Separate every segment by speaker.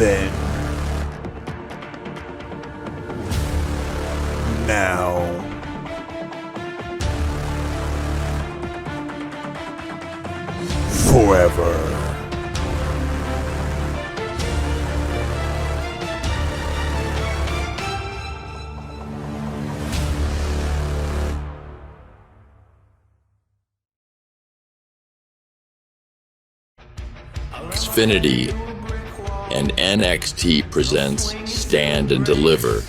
Speaker 1: then, now, forever.
Speaker 2: Xfinity and NXT presents Stand and Deliver.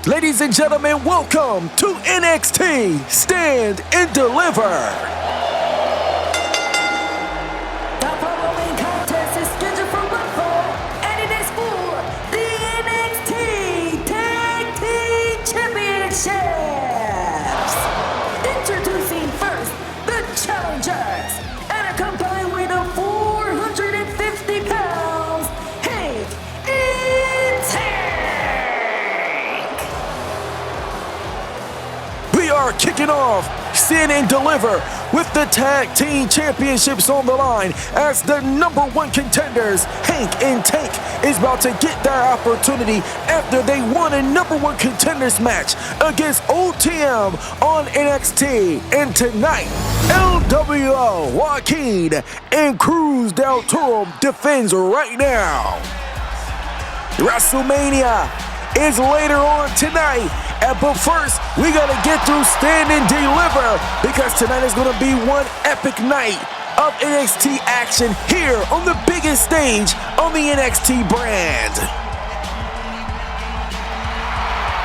Speaker 3: Ladies and gentlemen, welcome to NXT Stand and Deliver.
Speaker 4: The following contest is scheduled for one fall, and it is for the NXT Tag Team Championships. Introducing first the challengers, at a combined weight of 450 pounds, Hank and Tank.
Speaker 3: We are kicking off Stand and Deliver with the Tag Team Championships on the line as the #1 contenders, Hank and Tank, is about to get their opportunity after they won a #1 contenders match against OTM on NXT. And tonight, LWO, Joaquin, and Cruz del Toro defends right now. WrestleMania is later on tonight. But first, we gotta get through Stand and Deliver because tonight is gonna be one epic night of NXT action here on the biggest stage on the NXT brand.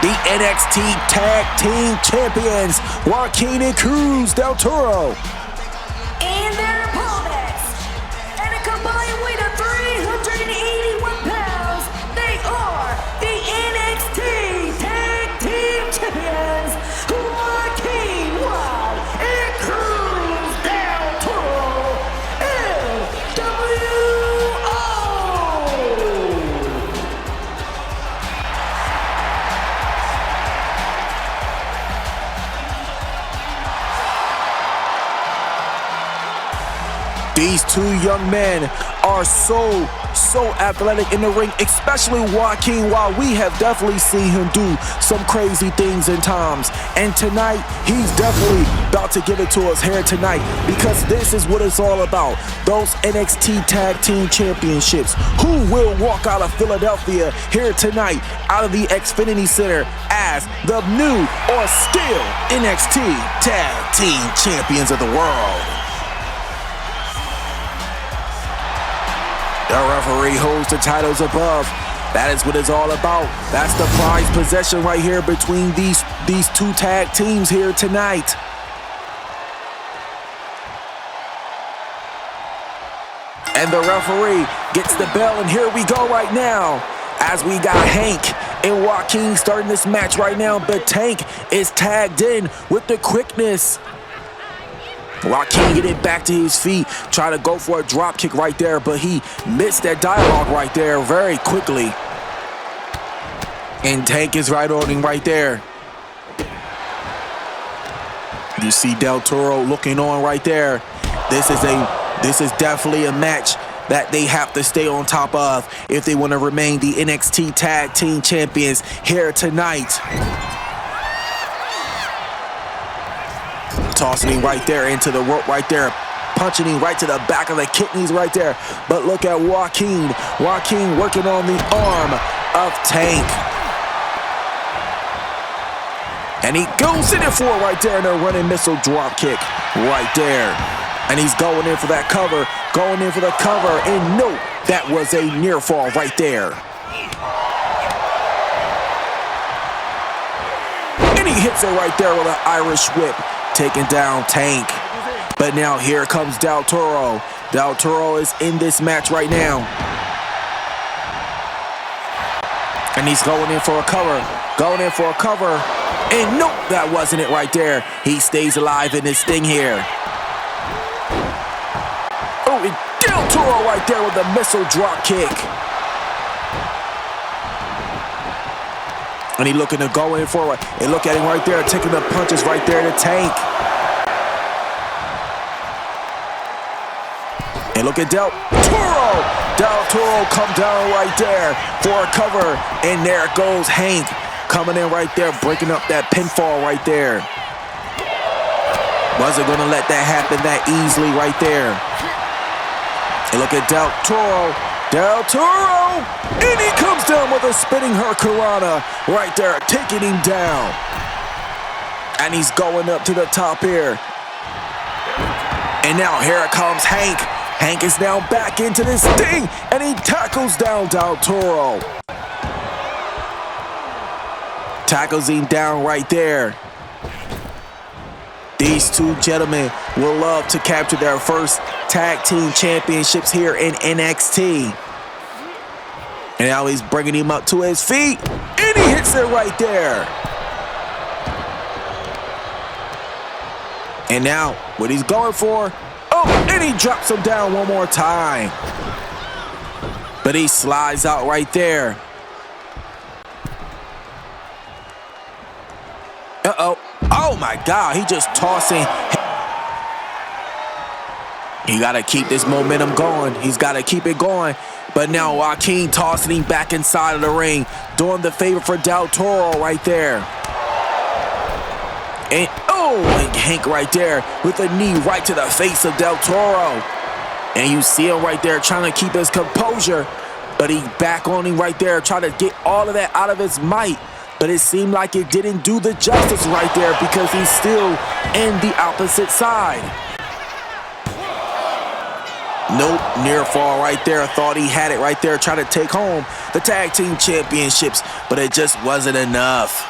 Speaker 3: The NXT Tag Team Champions, Joaquin and Cruz del Toro.
Speaker 4: And their opponents, at a combined weight of 381 pounds, they are the NXT Tag Team Champions, Joaquin Wild and Cruz del Toro, LWO.
Speaker 3: These two young men are so athletic in the ring, especially Joaquin, while we have definitely seen him do some crazy things in times. And tonight, he's definitely about to give it to us here tonight because this is what it's all about. Those NXT Tag Team Championships. Who will walk out of Philadelphia here tonight out of the Xfinity Center as the new or still NXT Tag Team Champions of the world? The referee holds the titles above. That is what it's all about. That's the prize possession right here between these two tag teams here tonight. And the referee gets the bell, and here we go right now. As we got Hank and Joaquin starting this match right now, but Tank is tagged in with the quickness. Joaquin getting back to his feet, trying to go for a drop kick right there, but he missed that dialogue right there very quickly. And Tank is right on him right there. You see Del Toro looking on right there. This is definitely a match that they have to stay on top of if they want to remain the NXT Tag Team Champions here tonight. Tossing him right there into the rope right there. Punching him right to the back of the kidneys right there. But look at Joaquin. Joaquin working on the arm of Tank. And he goes in it for it right there in a running missile drop kick right there. And he's going in for that cover. Going in for the cover. And no, that was a near fall right there. And he hits it right there with an Irish whip, taking down Tank. But now here comes Del Toro. Del Toro is in this match right now. And he's going in for a cover. Going in for a cover. And nope, that wasn't it right there. He stays alive in this thing here. Oh, and Del Toro right there with a missile drop kick. And he looking to go in for it. And look at him right there, taking the punches right there to Tank. And look at Del Toro. Del Toro come down right there for a cover. And there goes Hank coming in right there, breaking up that pinfall right there. Wasn't going to let that happen that easily right there. And look at Del Toro. Del Toro. And he comes down with a spinning hurricanrana right there, taking him down. And he's going up to the top here. And now here comes Hank. Hank is now back into this thing, and he tackles down Del Toro. Tackles him down right there. These two gentlemen will love to capture their first tag team championships here in NXT. And now he's bringing him up to his feet, and he hits it right there. And now, what he's going for, oh, and he drops him down one more time. But he slides out right there. Uh-oh. Oh, my God. He just tossing. He got to keep this momentum going. He's got to keep it going. But now Joaquin tossing him back inside of the ring, doing the favor for Del Toro right there. And, oh, and Hank right there with a knee right to the face of Del Toro. And you see him right there trying to keep his composure. But he back on him right there, trying to get all of that out of his might. But it seemed like it didn't do the justice right there because he's still in the opposite side. Nope, near fall right there. Thought he had it right there, trying to take home the tag team championships, but it just wasn't enough.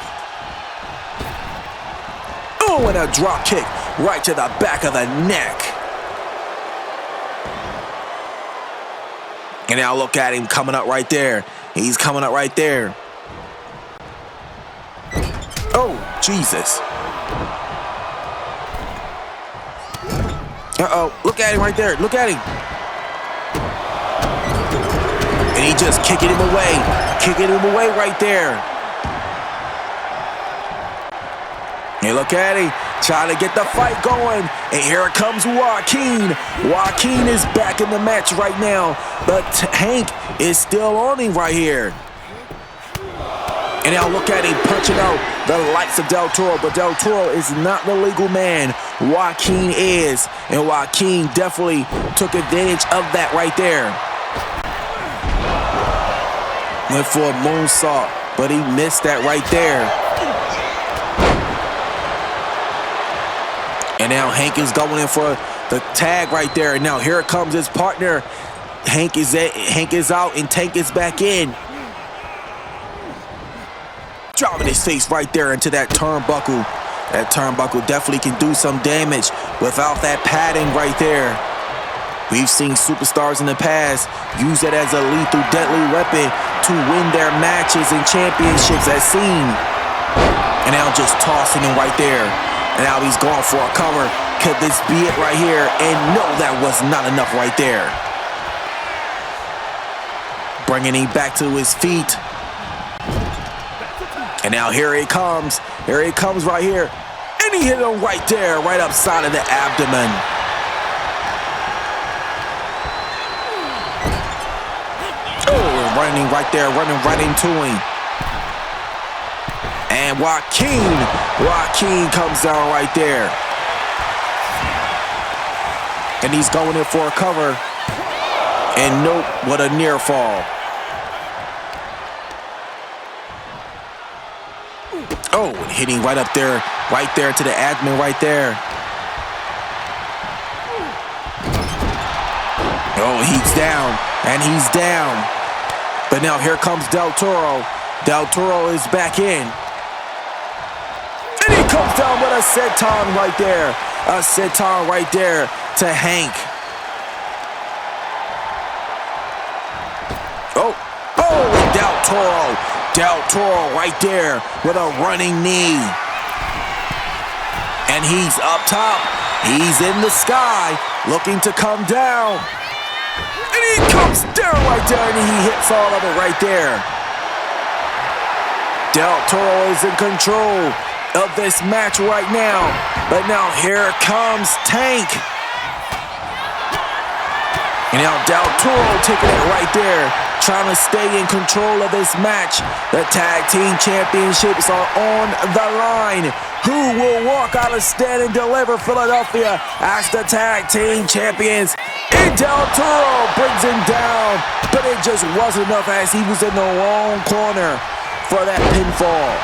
Speaker 3: Oh, and a drop kick right to the back of the neck. And now look at him coming up right there. He's coming up right there. Oh, Jesus. Uh-oh, look at him right there. Look at him. And he just kicking him away right there. And look at him, trying to get the fight going. And here comes Joaquin. Joaquin is back in the match right now, but Hank is still on him right here. And now look at him punching out the likes of Del Toro, but Del Toro is not the legal man. Joaquin is, and Joaquin definitely took advantage of that right there. Went for a moonsault, but he missed that right there. And now Hank is going in for the tag right there. And now here comes his partner. Hank is out and Tank is back in. Driving his face right there into that turnbuckle. That turnbuckle definitely can do some damage without that padding right there. We've seen superstars in the past use it as a lethal, deadly weapon to win their matches and championships as seen. And now just tossing him right there. And now he's going for a cover. Could this be it right here? And no, that was not enough right there. Bringing him back to his feet. And now here he comes. Here he comes right here. And he hit him right there, right upside of the abdomen. Oh, running right there, running right into him. And Joaquin comes down right there. And he's going in for a cover. And nope, what a near fall. Oh, hitting right up there, right there to the abdomen right there. Oh, he's down, and he's down. But now here comes Del Toro. Del Toro is back in. And he comes down with a senton right there. A senton right there to Hank. Oh, and Del Toro. Del Toro right there with a running knee. And he's up top. He's in the sky, looking to come down. And he comes down right there, and he hits all of it right there. Del Toro is in control of this match right now. But now here comes Tank. And now Del Toro taking it right there, trying to stay in control of this match. The tag team championships are on the line. Who will walk out of Stand and Deliver Philadelphia as the tag team champions? And Del Toro brings him down, but it just wasn't enough as he was in the wrong corner for that pinfall.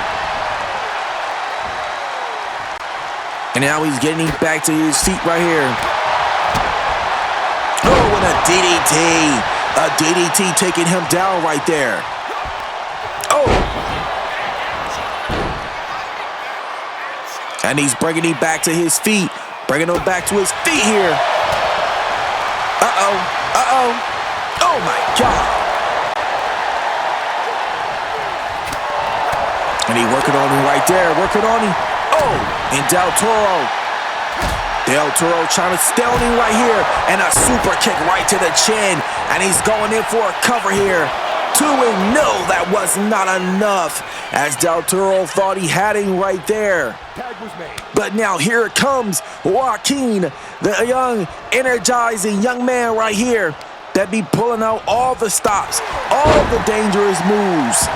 Speaker 3: And now he's getting back to his feet right here. Oh, and a DDT. A DDT taking him down right there. Oh. And he's bringing him back to his feet. Bringing him back to his feet here. Uh-oh. Uh-oh. Oh, my God. And he working on him right there. Working on him. Oh, and Del Toro trying to stay on him right here. And a super kick right to the chin. And he's going in for a cover here. 2-0. No, that was not enough. As Del Toro thought he had him right there. But now here it comes. Joaquin, the young, energizing young man right here. That be pulling out all the stops. All the dangerous moves.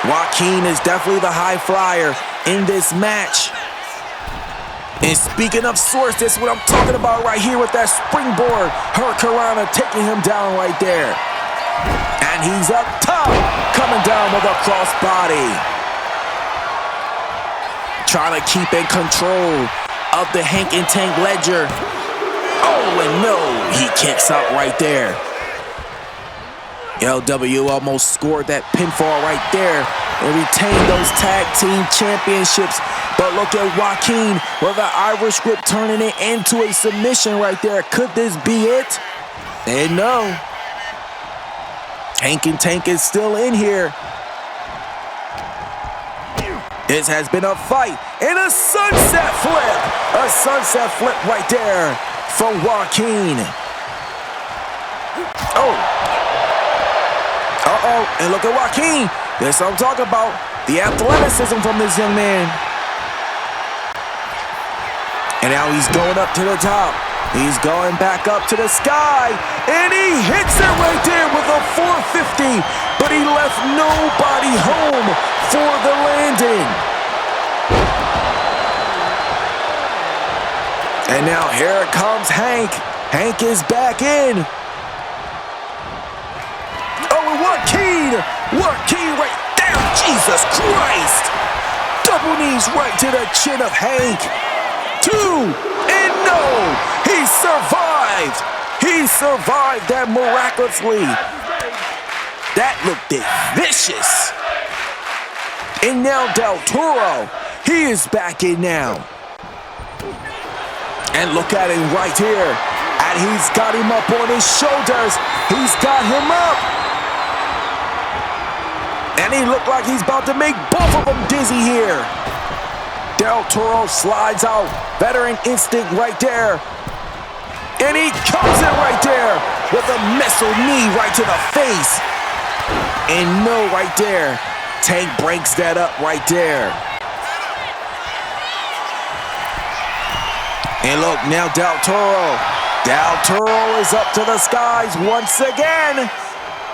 Speaker 3: Joaquin is definitely the high flyer in this match. And speaking of sorts, this is what I'm talking about right here with that springboard. Hurricanrana taking him down right there. And he's up top, coming down with a crossbody. Trying to keep in control of the Hank and Tank Ledger. Oh, and no, he kicks out right there. LW almost scored that pinfall right there and retained those tag team championships. But look at Joaquin with an Irish whip turning it into a submission right there. Could this be it? And no. Hank and Tank is still in here. This has been a fight and a sunset flip. A sunset flip right there from Joaquin. Oh. Uh-oh, and look at Joaquin. That's what I'm talking about. The athleticism from this young man. And now he's going up to the top. He's going back up to the sky. And he hits it right there with a 450. But he left nobody home for the landing. And now here comes Hank. Hank is back in. Joaquin right down. Jesus Christ. Double knees right to the chin of Hank. 2, and no. He survived. He survived that miraculously. That looked vicious. And now Del Toro. He is back in now. And look at him right here. And he's got him up on his shoulders. He's got him up. And he looked like he's about to make both of them dizzy here. Del Toro slides out. Veteran instinct right there. And he comes in right there with a missile knee right to the face. And no right there. Tank breaks that up right there. And look, now Del Toro. Del Toro is up to the skies once again.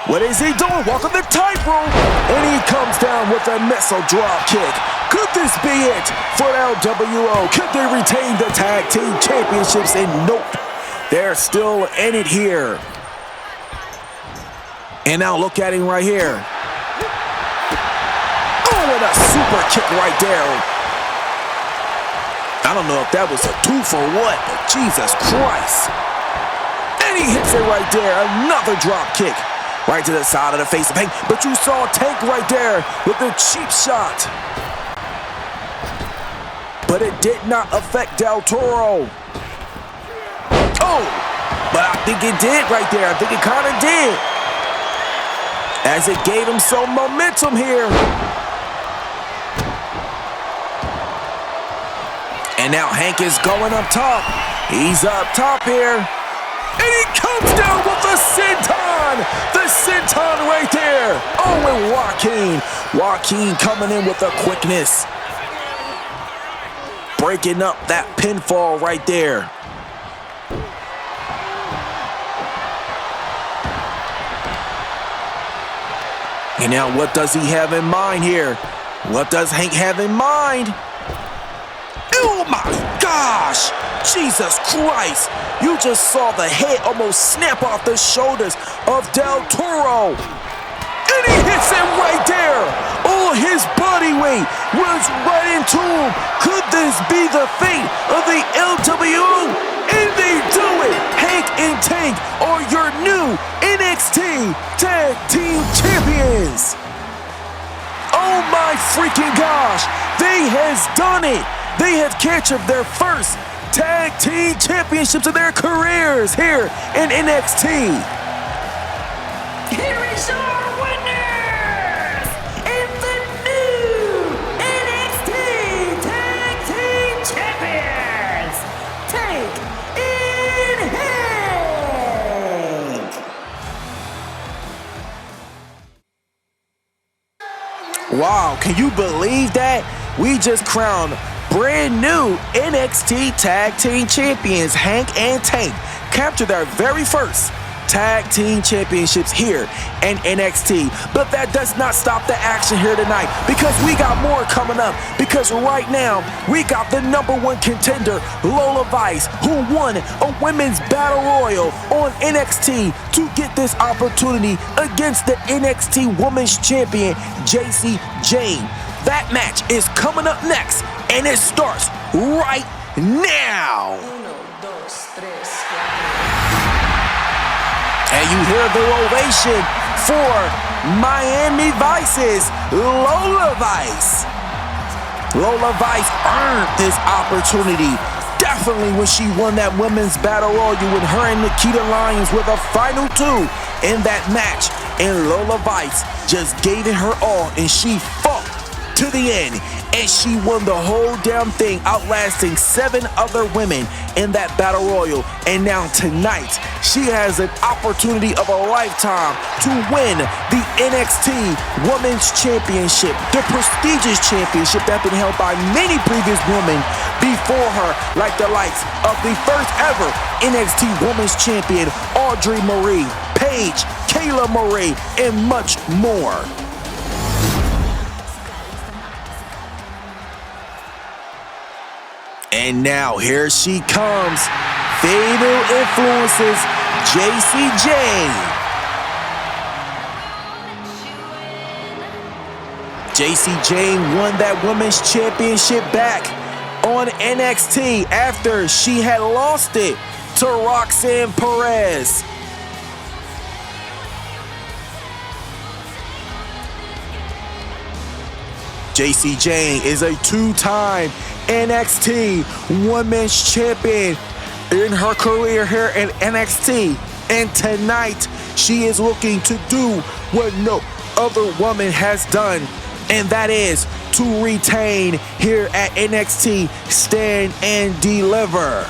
Speaker 3: What is he doing? Walking the tightrope. And he comes down with a missile drop kick. Could this be it for LWO? Could they retain the tag team championships? And nope, they're still in it here. And now look at him right here. Oh, and a super kick right there. I don't know if that was a 2 for what, but Jesus Christ. And he hits it right there. Another drop kick. Right to the side of the face of Hank. But you saw Tank right there with the cheap shot. But it did not affect Del Toro. Oh, but I think it did right there. I think it kind of did. As it gave him some momentum here. And now Hank is going up top. He's up top here. And he comes down with the senton! The senton right there! Oh, and Joaquin coming in with the quickness. Breaking up that pinfall right there. And now what does he have in mind here? What does Hank have in mind? Oh my gosh! Jesus Christ! You just saw the head almost snap off the shoulders of Del Toro. And he hits him right there. All his body weight was right into him. Could this be the fate of the LWO? And they do it. Hank and Tank are your new NXT Tag Team Champions. Oh my freaking gosh. They has done it. They have captured their first Tag Team Championships of their careers here in NXT.
Speaker 4: Here is your winners and the new NXT Tag Team Champions, Tank and Hank.
Speaker 3: Wow, can you believe that? We just crowned brand new NXT Tag Team Champions. Hank and Tank captured their very first Tag Team Championships here in NXT. But that does not stop the action here tonight, because we got more coming up. Because right now, we got the #1 contender, Lola Vice, who won a women's battle royal on NXT to get this opportunity against the NXT Women's Champion, JC Jane. That match is coming up next, and it starts right now. And you hear the ovation for Miami Vice's Lola Vice. Lola Vice earned this opportunity. Definitely when she won that women's battle royal with her and Nikita Lyons were the final two in that match. And Lola Vice just gave it her all, and she fought to the end, and she won the whole damn thing, outlasting 7 other women in that battle royal. And now tonight, she has an opportunity of a lifetime to win the NXT Women's Championship, the prestigious championship that's been held by many previous women before her, like the likes of the first ever NXT Women's Champion, Audrey Marie, Paige, Kayla Marie, and much more. And now here she comes, Fatal Influences, JC Jane. JC Jane won that women's championship back on NXT after she had lost it to Roxanne Perez. JC Jane is a 2-time NXT Women's Champion in her career here in NXT. And tonight, she is looking to do what no other woman has done, and that is to retain here at NXT Stand and Deliver.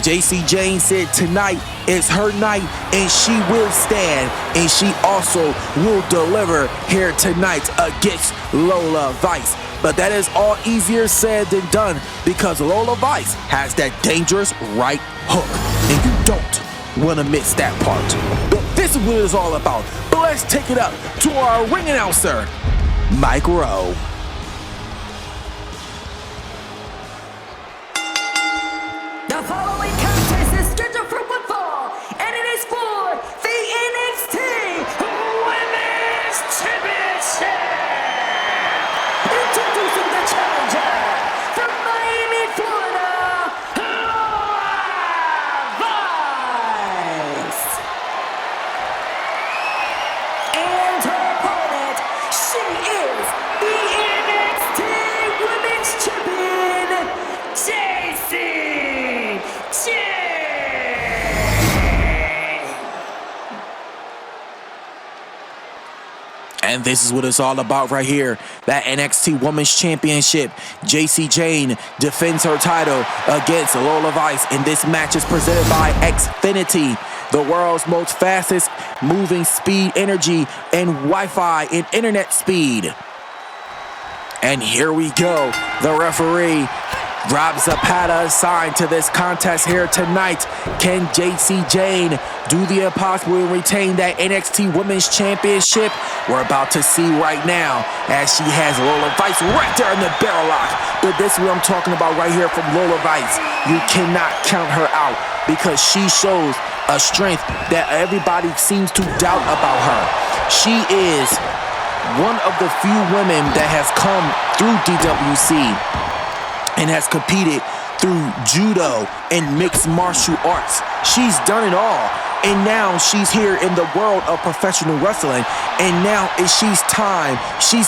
Speaker 3: JC Jane said tonight is her night, and she will stand, and she also will deliver here tonight against Lola Vice. But that is all easier said than done, because Lola Vice has that dangerous right hook, and you don't want to miss that part. But this is what it's all about. But let's take it up to our ring announcer, Mike Rowe.
Speaker 4: The following contest is scheduled for one fall, and it is for the NXT Women's Championship. Introducing the challenger from Miami, Florida, Lola Vice. And her opponent, she is the NXT Women's Champion, JC Jane.
Speaker 3: And this is what it's all about right here. That NXT Women's Championship. JC Jane defends her title against Lola Vice. And this match is presented by Xfinity, the world's most fastest moving speed, energy, and Wi-Fi and internet speed. And here we go. The referee Rob Zapata assigned to this contest here tonight. Can JC Jane do the impossible and retain that NXT Women's Championship? We're about to see right now as she has Lola Vice right there in the barrel lock. But this is what I'm talking about right here from Lola Vice. You cannot count her out because she shows a strength that everybody seems to doubt about her. She is one of the few women that has come through DWC and has competed through judo and mixed martial arts. She's done it all. And now she's here in the world of professional wrestling. And now she's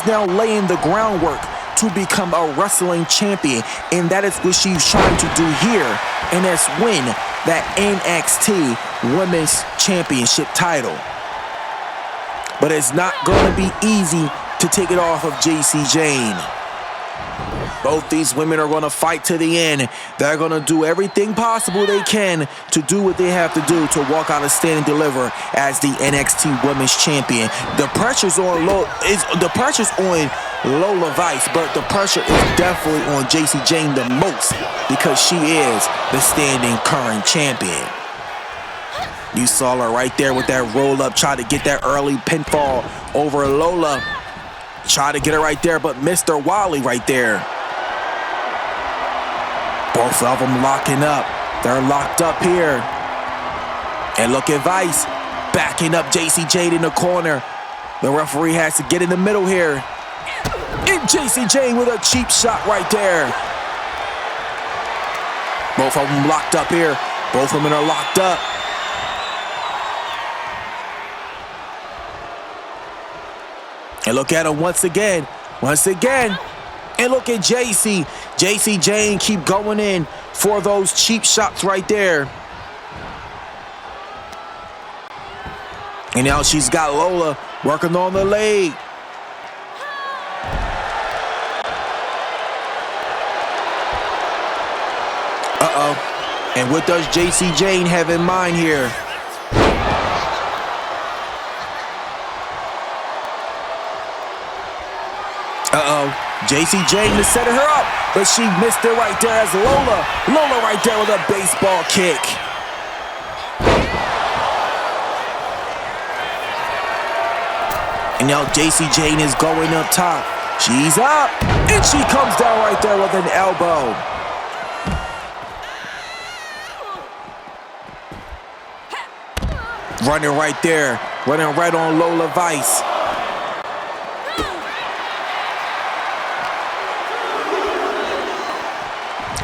Speaker 3: now laying the groundwork to become a wrestling champion. And that is what she's trying to do here. And that's win that NXT Women's Championship title. But it's not going to be easy to take it off of JC Jane. Both these women are going to fight to the end. They're going to do everything possible they can to do what they have to do to walk out and stand and deliver as the NXT Women's Champion. The pressure's on Lola Vice, but the pressure is definitely on JC Jane the most because she is the standing current champion. You saw her right there with that roll up, try to get that early pinfall over Lola. Try to get her right there, but Mr. Wally right there. Both of them locking up. They're locked up here. And look at Vice backing up JC Jane in the corner. The referee has to get in the middle here. And JC Jane with a cheap shot right there. Both of them locked up here. Both of them are locked up. And look at him once again. And look at JC Jane keep going in for those cheap shots right there. And now she's got Lola working on the leg. Uh-oh. And what does JC Jane have in mind here? Uh-oh. JC Jane is setting her up, but she missed it right there as Lola right there with a baseball kick. And now JC Jane is going up top. She's up, and she comes down right there with an elbow. Running right there, running right on Lola Vice.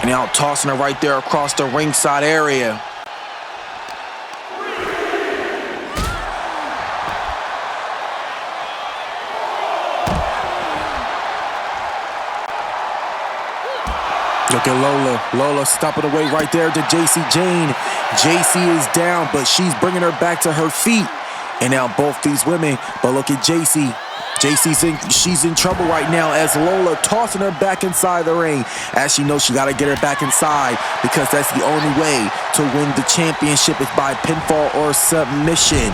Speaker 3: And now tossing her right there across the ringside area. Look at Lola. Lola stopping away right there to JC Jane. JC is down, but she's bringing her back to her feet. And now both these women, but look at JC. She's in trouble right now as Lola tossing her back inside the ring as she knows she got to get her back inside because that's the only way to win the championship is by pinfall or submission.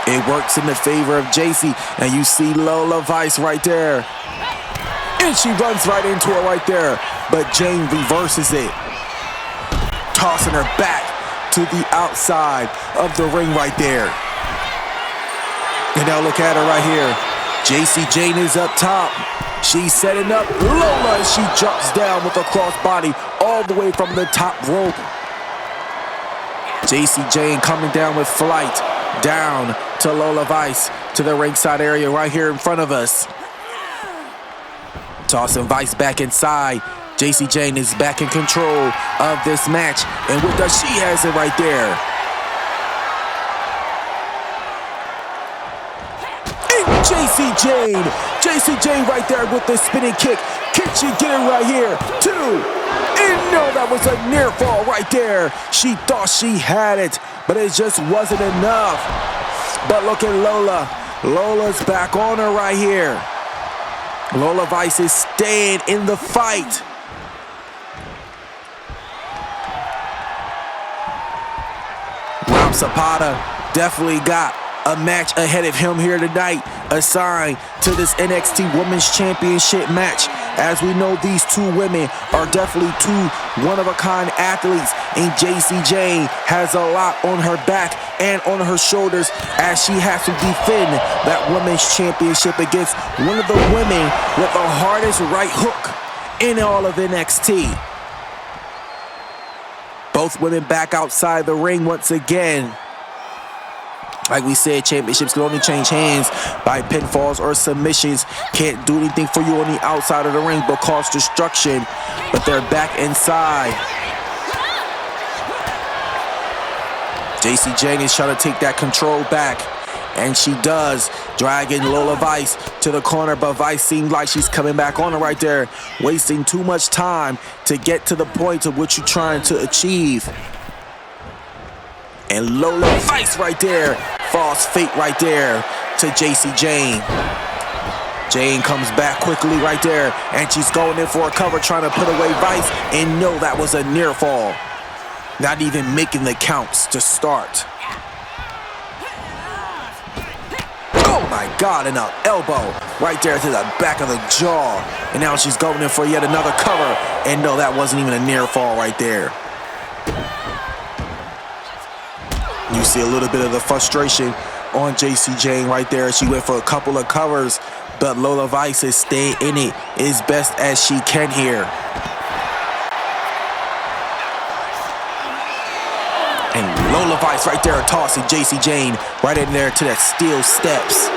Speaker 3: It works in the favor of JC, and you see Lola Vice right there. And she runs right into it right there, but Jane reverses it, tossing her back to the outside of the ring right there. And now look at her right here. JC Jane is up top. She's setting up Lola as she jumps down with a crossbody all the way from the top rope. JC Jane coming down with flight down to Lola Vice to the ringside area right here in front of us. Tossing Vice back inside. JC Jane is back in control of this match. And what does she has it right there? JC Jane right there with the spinning kick. Can she get it right here? 2. And no, that was a near fall right there. She thought she had it, but it just wasn't enough. But look at Lola. Lola's back on her right here. Lola Vice is staying in the fight. Rob Zapata definitely got a match ahead of him here tonight, assigned to this NXT Women's Championship match. As we know, these two women are definitely two one-of-a-kind athletes, and Jacy Jayne has a lot on her back and on her shoulders as she has to defend that women's championship against one of the women with the hardest right hook in all of NXT. Both women back outside the ring once again. Like we said, championships can only change hands by pinfalls or submissions. Can't do anything for you on the outside of the ring but cause destruction. But they're back inside. Jacy Jayne is trying to take that control back. And she does, dragging Lola Vice to the corner, but Vice seems like she's coming back on her right there, wasting too much time to get to the point of what you're trying to achieve. And Lola Vice right there, false fate right there to Jacy Jayne. Jayne comes back quickly right there, and she's going in for a cover, trying to put away Vice, and no, that was a near fall. Not even making the counts to start. Oh my God, and an elbow right there to the back of the jaw. And now she's going in for yet another cover. And no, that wasn't even a near fall right there. You see a little bit of the frustration on Jacy Jayne right there. She went for a couple of covers, but Lola Vice is staying in it as best as she can here. And Lola Vice right there tossing Jacy Jayne right in there to that steel steps.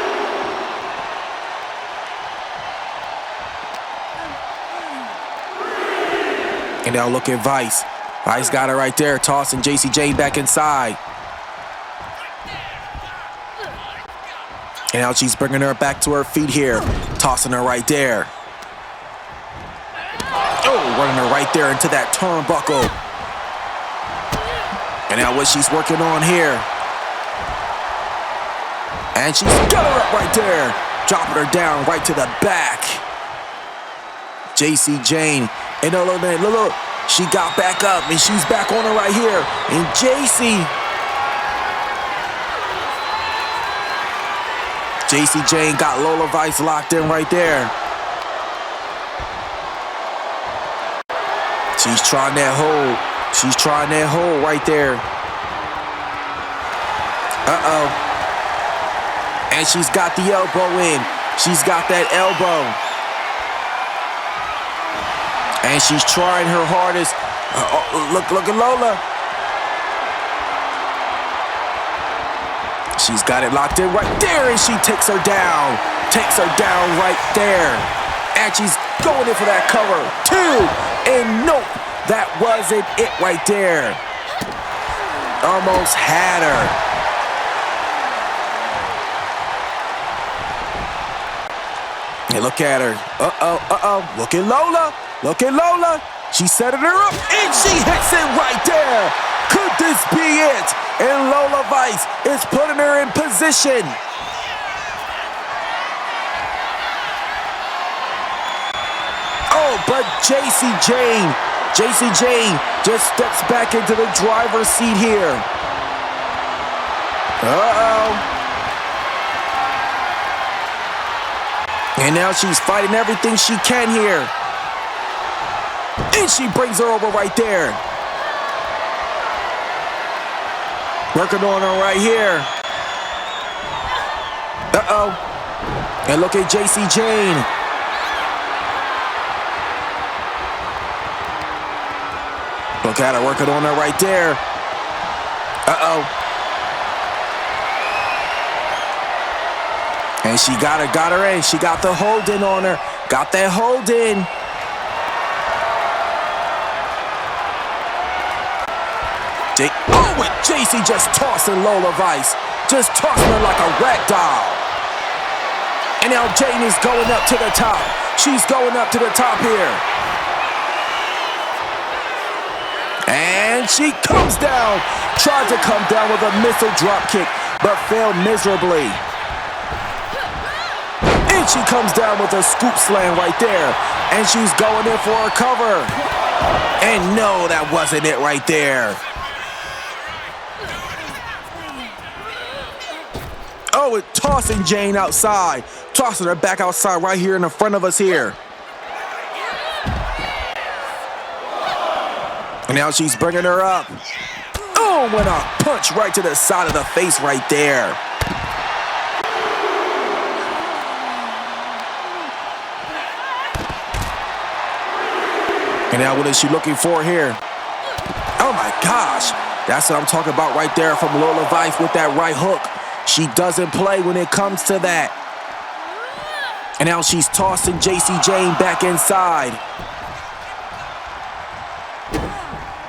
Speaker 3: And now look at Vice. Vice got her right there, tossing Jacy Jayne back inside. And now she's bringing her back to her feet here, tossing her right there. Oh, running her right there into that turnbuckle. And now what she's working on here. And she's got her up right there, dropping her down right to the back. Jacy Jayne, and look, she got back up, and she's back on her right here. And Jacy Jayne got Lola Vice locked in right there. She's trying that hold. She's trying that hold right there. Uh-oh. And she's got the elbow in. She's got that elbow. And she's trying her hardest. Look at Lola. She's got it locked in right there, and she takes her down. Takes her down right there. And she's going in for that cover. 2. And nope, that wasn't it right there. Almost had her. And look at her. Uh-oh. Look at Lola. Look at Lola. She's setting her up, and she hits it right there. Could this be it? And Lola Vice is putting her in position. Oh, but Jacy Jayne just steps back into the driver's seat here. Uh-oh. And now she's fighting everything she can here. And she brings her over right there. Working on her right here. Uh-oh. And look at Jacy Jayne. Look at her working on her right there. Uh-oh. And she got her in. She got the hold in on her. Got that hold in. Oh, and Jacy just tossing Lola Vice. Just tossing her like a rag doll. And now Jayne is going up to the top. She's going up to the top here. And she comes down. Tried to come down with a missile drop kick, but failed miserably. And she comes down with a scoop slam right there. And she's going in for a cover. And no, that wasn't it right there. Oh, it's tossing Jayne outside. Tossing her back outside right here in the front of us here. And now she's bringing her up. Oh, and a punch right to the side of the face right there. And now what is she looking for here? Oh my gosh. That's what I'm talking about right there from Lola Vice with that right hook. She doesn't play when it comes to that. And now she's tossing JC Jane back inside.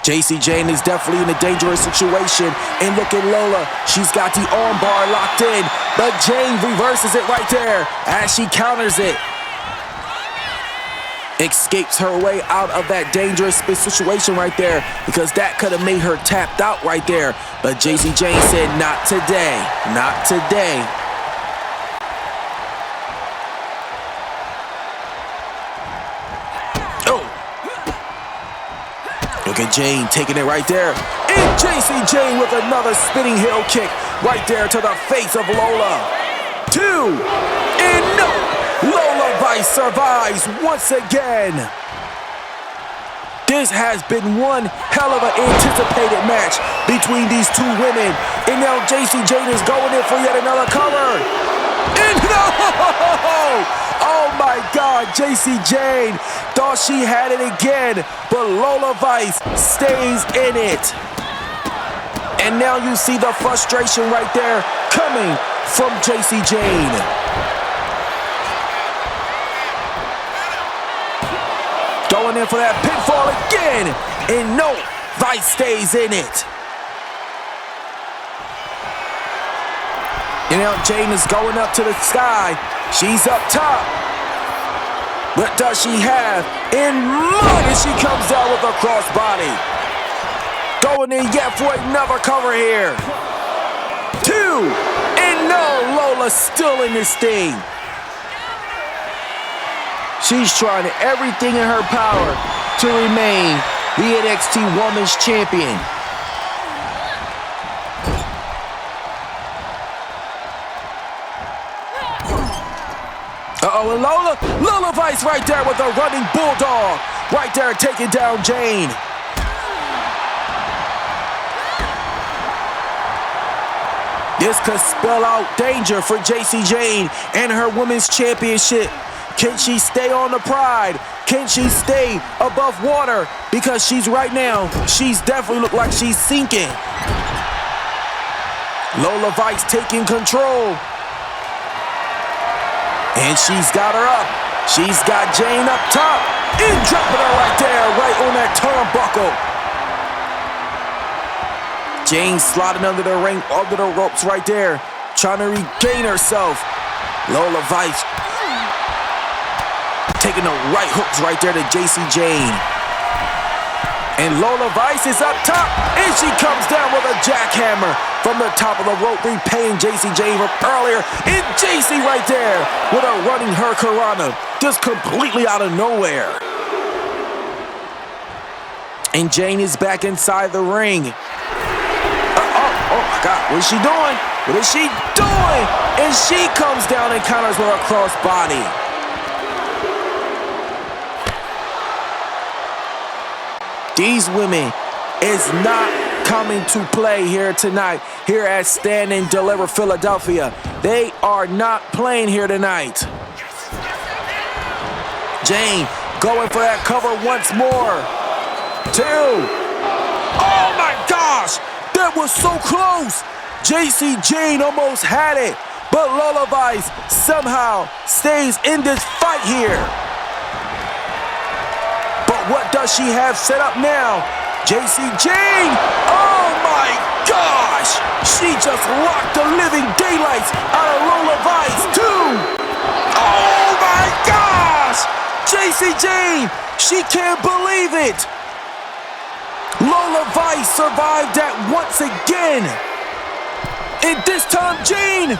Speaker 3: JC Jane is definitely in a dangerous situation. And look at Lola. She's got the armbar locked in. But Jane reverses it right there as she counters it. Escapes her way out of that dangerous situation right there because that could have made her tapped out right there. But JC Jane said, not today, not today. Oh. Look at Jane taking it right there. And JC Jane with another spinning heel kick right there to the face of Lola. 2, and no. Lola Vice survives once again. This has been one hell of an anticipated match between these two women. And now JC Jane is going in for yet another cover. And no! Oh my God, JC Jane thought she had it again, but Lola Vice stays in it. And now you see the frustration right there coming from JC Jane. Going in for that pinfall again. And no, Vice stays in it. And now Jane is going up to the sky. She's up top. What does she have in mind as she comes down with a crossbody? Going in yet for another cover here. 2, and no, Lola's still in this thing. She's trying everything in her power to remain the NXT Women's Champion. Uh-oh, and Lola Vice right there with a running bulldog. Right there taking down Jane. This could spell out danger for JC Jane and her Women's Championship. Can she stay on the pride? Can she stay above water? Because she's right now, she's definitely look like she's sinking. Lola Vice taking control. And she's got her up. She's got Jane up top. And dropping her right there, right on that turnbuckle. Jane sliding under the ring, under the ropes right there, trying to regain herself. Lola Vice taking the right hooks right there to JC Jane. And Lola Vice is up top, and she comes down with a jackhammer from the top of the rope, repaying JC Jane from earlier. And JC right there with a running hurricanrana, just completely out of nowhere. And Jane is back inside the ring. Oh my God, what is she doing? What is she doing? And she comes down and counters with a crossbody. These women is not coming to play here tonight, here at Stand and Deliver Philadelphia. They are not playing here tonight. Jane going for that cover once more. 2. Oh my gosh, that was so close. JC Jane almost had it, but Lola Vice somehow stays in this fight here. What does she have set up now? JC Jane! Oh my gosh! She just locked the living daylights out of Lola Vice, too! Oh my gosh! JC Jane! She can't believe it! Lola Vice survived that once again! And this time, Jane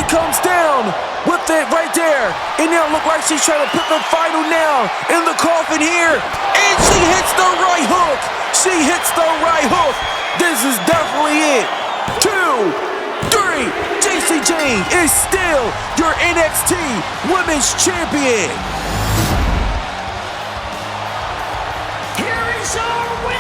Speaker 3: comes down with it right there. And now look like she's trying to put the final nail in the coffin here. And she hits the right hook. She hits the right hook. This is definitely it. 2, 3. JC Jane is still your NXT Women's Champion.
Speaker 4: Here is your winner.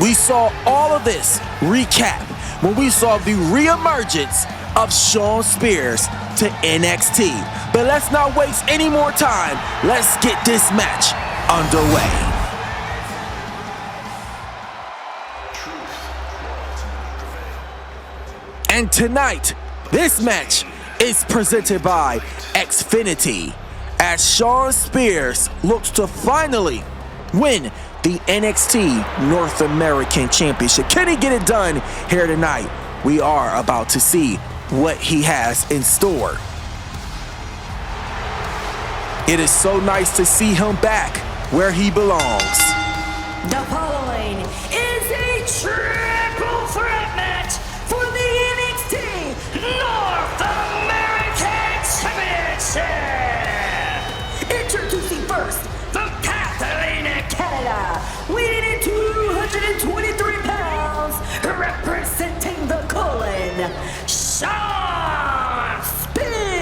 Speaker 3: We saw all of this recap when we saw the reemergence of Shawn Spears to NXT. But let's not waste any more time. Let's get this match underway. And tonight, this match is presented by Xfinity as Shawn Spears looks to finally win the NXT North American Championship. Can he get it done here tonight? We are about to see what he has in store. It is so nice to see him back where he belongs.
Speaker 4: The following is a triple threat match for the NXT North American Championship. Introducing first, from Catalina, Canada, weighing in 223 pounds, representing the colon, Shawn Spears.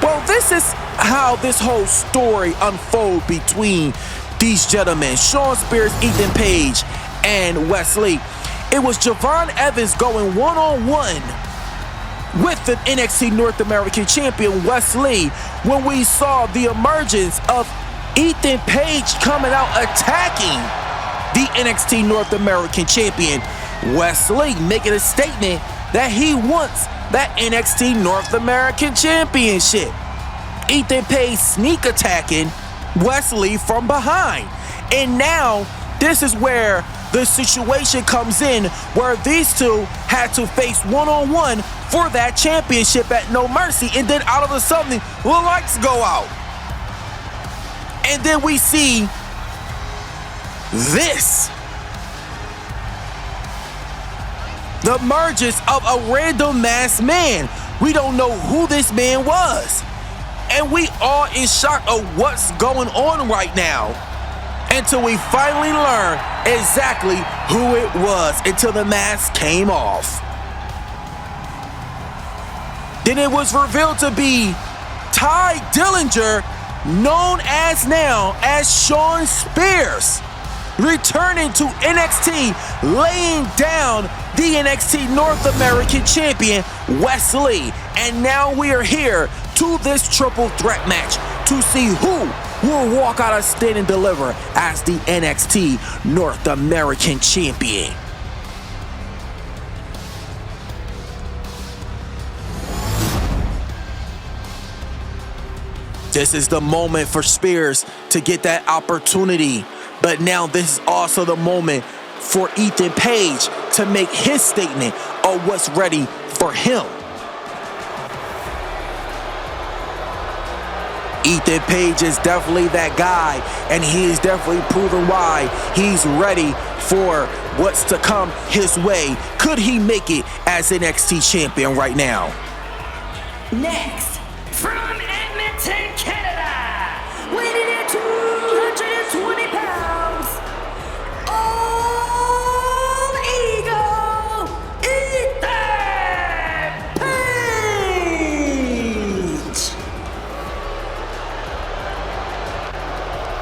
Speaker 3: Well, this is how this whole story unfolds between these gentlemen, Shawn Spears, Ethan Page, and Wesley. It was Javon Evans going one-on-one with the NXT North American Champion, Wesley, when we saw the emergence of Ethan Page coming out attacking the NXT North American Champion. Wesley making a statement that he wants that NXT North American Championship. Ethan Page sneak attacking Wesley from behind. And now this is where the situation comes in where these two had to face one-on-one for that championship at No Mercy. And then out of a sudden, the lights go out. And then we see this. The emergence of a random masked man. We don't know who this man was. And we are in shock of what's going on right now until we finally learn exactly who it was until the mask came off. Then it was revealed to be Ty Dillinger, known as now as Shawn Spears, returning to NXT, laying down the NXT North American Champion, Wesley. And now we are here to this triple threat match to see who will walk out of Stand and Deliver as the NXT North American Champion. This is the moment for Spears to get that opportunity. But now this is also the moment for Ethan Page to make his statement of what's ready for him. Ethan Page is definitely that guy, and he is definitely proven why he's ready for what's to come his way. Could he make it as NXT champion right now?
Speaker 4: Next, from Edmonton, Canada, weighing in 220 pounds, All Eagle, Ethan Page.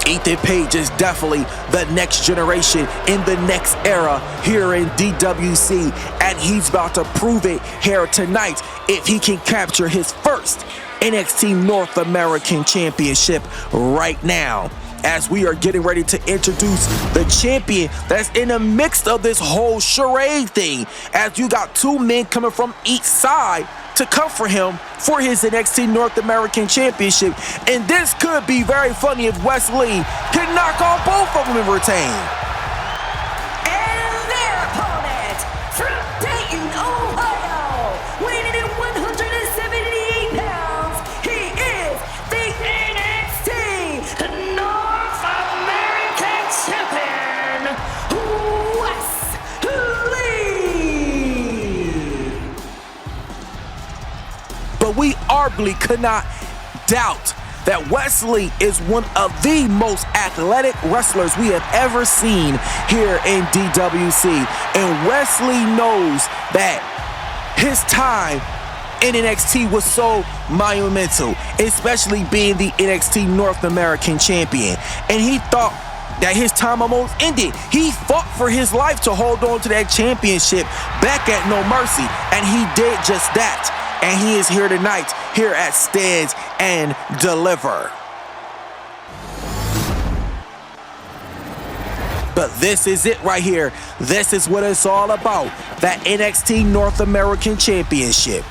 Speaker 3: Ethan Page is definitely the next generation in the next era here in DWC, and he's about to prove it here tonight if he can capture his first NXT North American Championship right now, as we are getting ready to introduce the champion that's in the mix of this whole charade thing, as you got two men coming from each side to come for him for his NXT North American Championship. And this could be very funny if Wesley can knock off both of them and retain.
Speaker 4: And their opponent, from Dayton, Ohio, weighing in 178 pounds, he is the NXT North American Champion, Wesley.
Speaker 3: But we arguably could not doubt that Wesley is one of the most athletic wrestlers we have ever seen here in DWC. And Wesley knows that his time in NXT was so monumental, especially being the NXT North American Champion. And he thought that his time almost ended. He fought for his life to hold on to that championship back at No Mercy, and he did just that. And he is here tonight, here at Stand and Deliver. But this is it right here. This is what it's all about, that NXT North American Championship.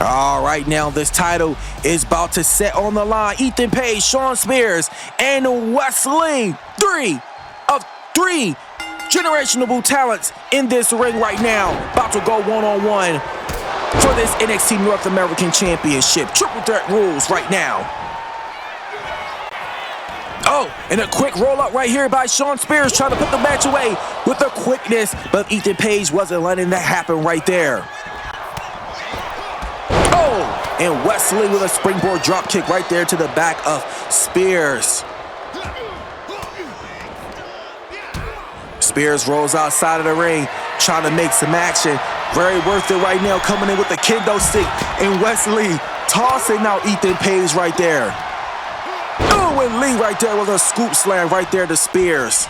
Speaker 3: All right, now this title is about to set on the line. Ethan Page, Shawn Spears, and Wesley. Three of three generational talents in this ring right now. About to go one-on-one for this NXT North American Championship. Triple threat rules right now. Oh, and a quick roll-up right here by Shawn Spears, trying to put the match away with the quickness, but Ethan Page wasn't letting that happen right there. Oh, and Wesley with a springboard drop kick right there to the back of Spears. Spears rolls outside of the ring, trying to make some action. Very worth it right now, coming in with the kendo stick, and Wesley tossing out Ethan Page right there. Oh, and Lee right there with a scoop slam right there to Spears.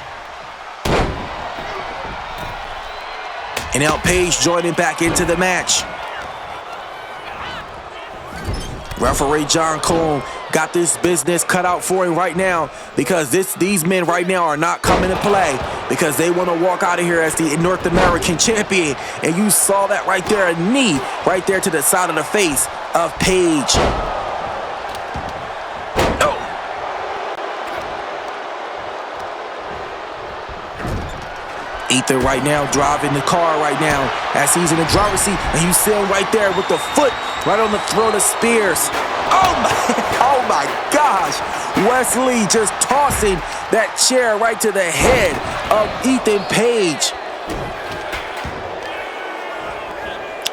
Speaker 3: And now Page joining back into the match. Referee John Cole got this business cut out for him right now, because these men right now are not coming to play, because they want to walk out of here as the North American champion. And you saw that right there, a knee right there to the side of the face of Page. Oh. Ethan right now driving the car right now as he's in the driver's seat, and you see him right there with the foot right on the throat of Spears. Oh my gosh. Wesley just tossing that chair right to the head of Ethan Page.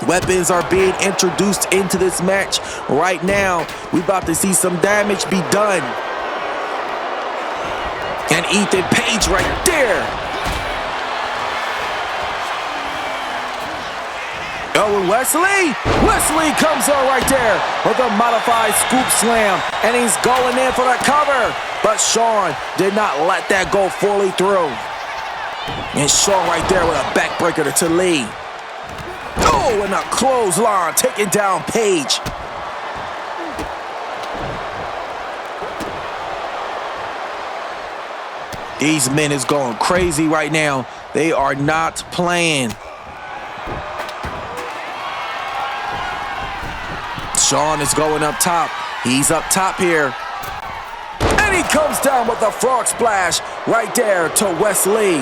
Speaker 3: Weapons are being introduced into this match right now. We about to see some damage be done. And Ethan Page right there. Oh, and Wesley comes on right there with a modified scoop slam, and he's going in for the cover, but Shawn did not let that go fully through. And Shawn right there with a backbreaker to Lee. Oh, and a clothesline taking down Page. These men is going crazy right now. They are not playing. Shawn is going up top. He's up top here. And he comes down with a frog splash right there to Wesley.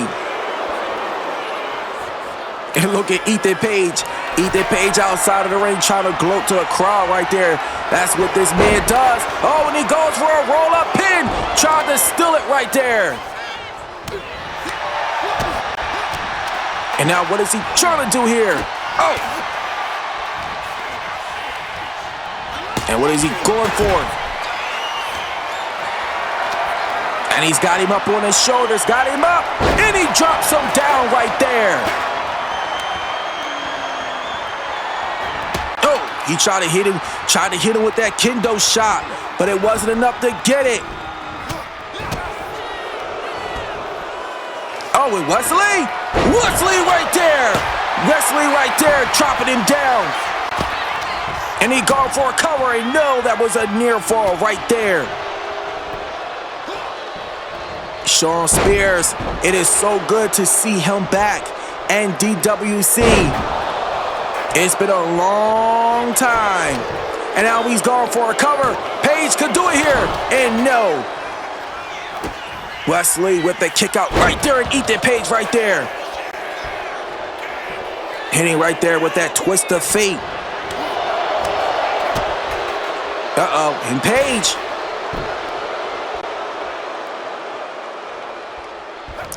Speaker 3: And look at Ethan Page. Ethan Page outside of the ring trying to gloat to a crowd right there. That's what this man does. Oh, and he goes for a roll-up pin. Trying to steal it right there. And now what is he trying to do here? Oh. And what is he going for? And he's got him up on his shoulders, got him up, and he drops him down right there. Oh, he tried to hit him with that kendo shot, but it wasn't enough to get it. Oh, and Wesley right there. Wesley right there, dropping him down. And he gone for a cover, and no, that was a near fall right there. Shawn Spears, it is so good to see him back. And DWC, it's been a long time. And now he's gone for a cover. Page could do it here, and no. Wesley with the kick out right there, and Ethan Page right there. Hitting right there with that twist of fate. Uh-oh, and Page.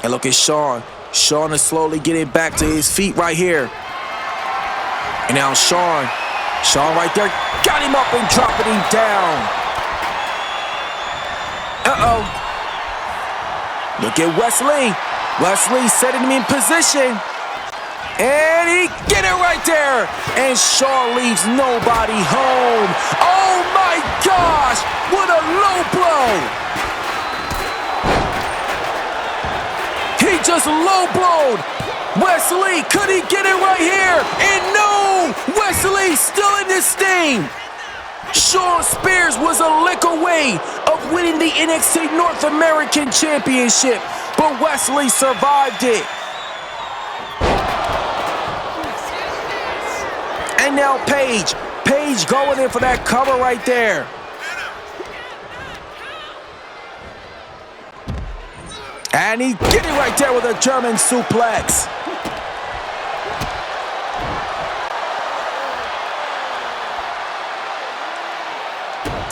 Speaker 3: And look at Shawn. Shawn is slowly getting back to his feet right here. And now Shawn right there, got him up and dropping him down. Uh-oh. Look at Wesley. Wesley setting him in position. And he get it right there. And Shaw leaves nobody home. Oh my gosh, what a low blow. He just low blowed. Wesley, could he get it right here? And no, Wesley still in this thing. Shawn Spears was a lick away of winning the NXT North American Championship, but Wesley survived it. And now Paige going in for that cover right there. And he get it right there with a German suplex.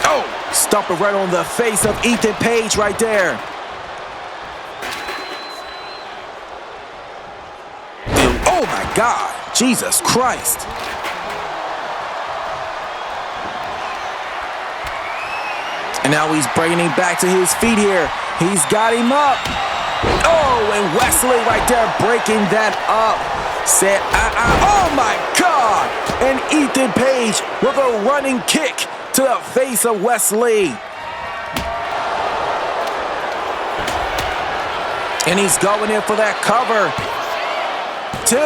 Speaker 3: Oh, stomp it right on the face of Ethan Page right there. Oh my God, Jesus Christ. And now he's bringing him back to his feet here. He's got him up. Oh, and Wesley right there breaking that up. Said, oh my God. And Ethan Page with a running kick to the face of Wesley. And he's going in for that cover. 2.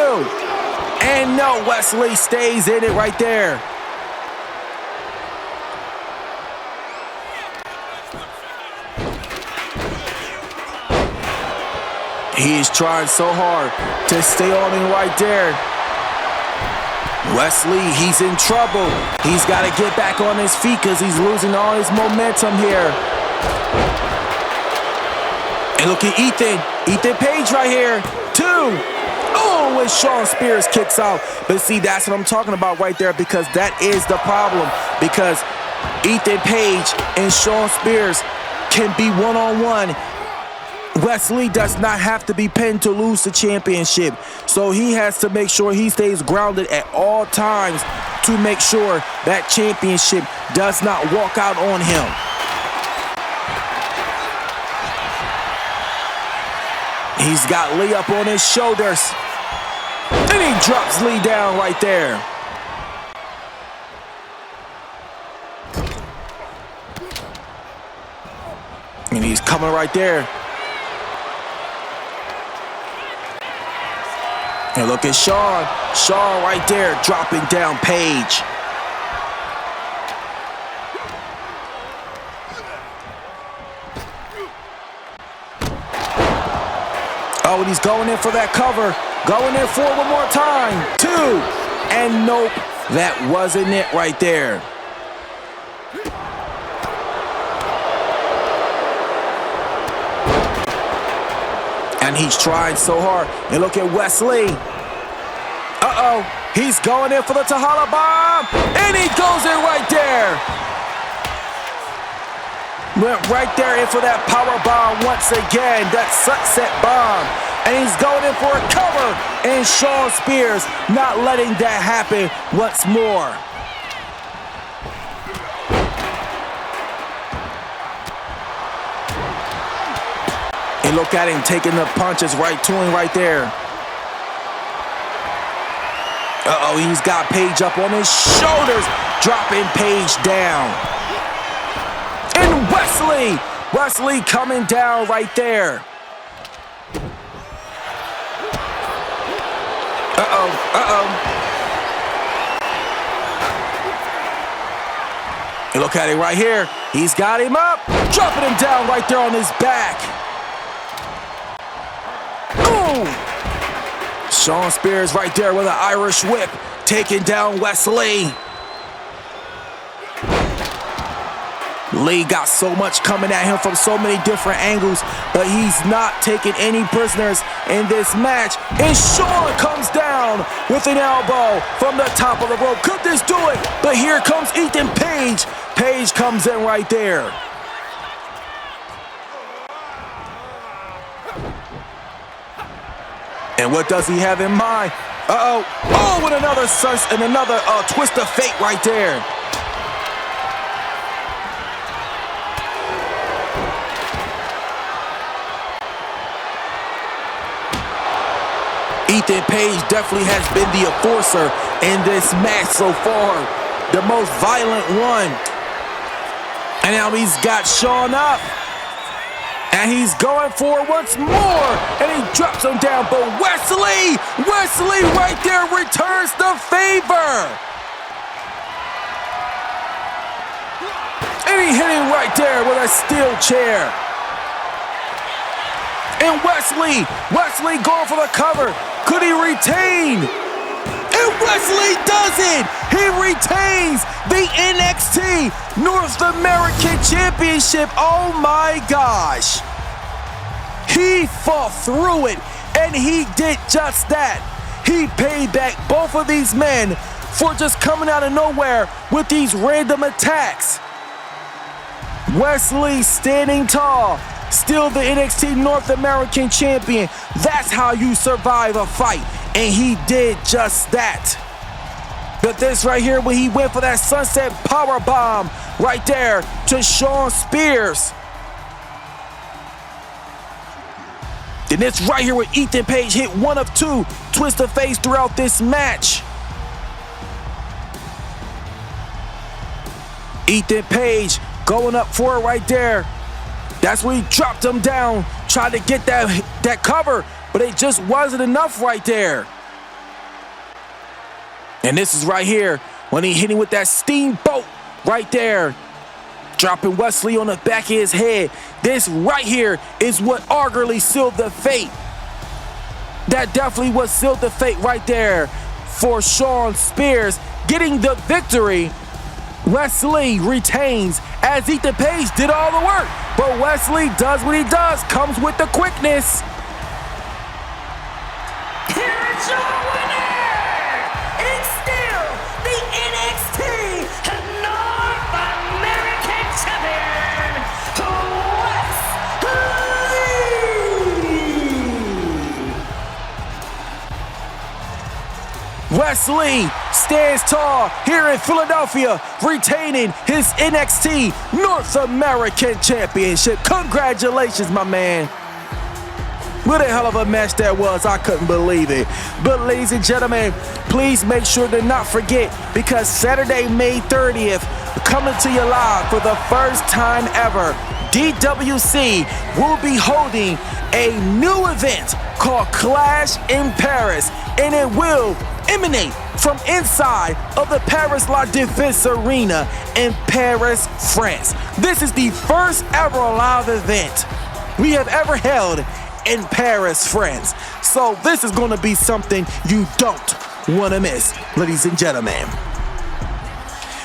Speaker 3: And no, Wesley stays in it right there. He's trying so hard to stay on him right there. Wesley, he's in trouble. He's got to get back on his feet because he's losing all his momentum here. And look at Ethan Page right here. 2. Oh, and Shawn Spears kicks out. But see, that's what I'm talking about right there, because that is the problem. Because Ethan Page and Shawn Spears can be one-on-one. Wesley does not have to be pinned to lose the championship. So he has to make sure he stays grounded at all times to make sure that championship does not walk out on him. He's got Lee up on his shoulders. And he drops Lee down right there. And he's coming right there. And look at Shawn. Shawn right there dropping down Page. Oh, and he's going in for that cover. Going in for it one more time. 2. And nope, that wasn't it right there. And he's trying so hard. And look at Wesley. Uh-oh. He's going in for the Tahala bomb. And he goes in right there. Went right there in for that power bomb once again. That sunset bomb. And he's going in for a cover. And Shawn Spears not letting that happen once more. And look at him taking the punches right to him right there. Uh-oh, he's got Page up on his shoulders, dropping Page down. And Wesley coming down right there. Uh-oh. And look at him right here. He's got him up, dropping him down right there on his back. Boom! Shawn Spears right there with an Irish whip, taking down Wesley. Lee got so much coming at him from so many different angles, but he's not taking any prisoners in this match. And Shawn comes down with an elbow from the top of the rope. Could this do it? But here comes Ethan Page. Page comes in right there. And what does he have in mind? Uh-oh. Oh, and another twist of fate right there. Ethan Page definitely has been the enforcer in this match so far. The most violent one. And now he's got Shawn up. And he's going for it once more. And he drops him down. But Wesley right there returns the favor. And he hit him right there with a steel chair. And Wesley going for the cover. Could he retain? And Wesley does it! He retains the NXT North American Championship. Oh my gosh. He fought through it, and he did just that. He paid back both of these men for just coming out of nowhere with these random attacks. Wesley standing tall, still the NXT North American Champion. That's how you survive a fight. And he did just that. But this right here, when he went for that sunset power bomb right there to Shawn Spears. Then this right here with Ethan Page hit one of two twist of face throughout this match. Ethan Page going up for it right there. That's when he dropped him down, tried to get that cover, but it just wasn't enough right there. And this is right here when he hit him with that steamboat right there, dropping Wesley on the back of his head. This right here is what arguably sealed the fate. That definitely was sealed the fate right there for Shawn Spears getting the victory. Wesley retains as Ethan Page did all the work. But Wesley does what he does, comes with the quickness.
Speaker 4: Here is your winner! It's still the NXT North American Champion, Wesley!
Speaker 3: Wesley stands tall here in Philadelphia, retaining his NXT North American Championship. Congratulations, my man. What a hell of a match that was. I couldn't believe it. But ladies and gentlemen, please make sure to not forget, because Saturday, May 30th, coming to you live for the first time ever, DWC will be holding a new event called Clash in Paris, and it will emanate from inside of the Paris La Défense Arena in Paris, France. This is the first ever live event we have ever held in Paris, France. So this is going to be something you don't want to miss, ladies and gentlemen.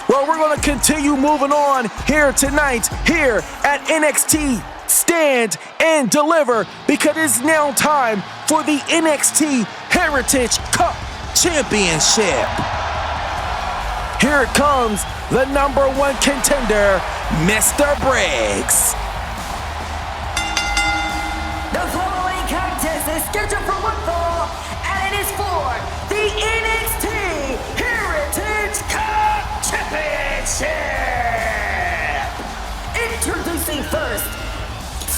Speaker 3: Well, we're going to continue moving on here tonight, here at NXT Stand and Deliver, because it's now time for the NXT Heritage Cup Championship. Here it comes, the #1 contender, Mr. Briggs.
Speaker 4: The following contest is scheduled for one fall, and it is for the NXT Heritage Cup Championship. Introducing first,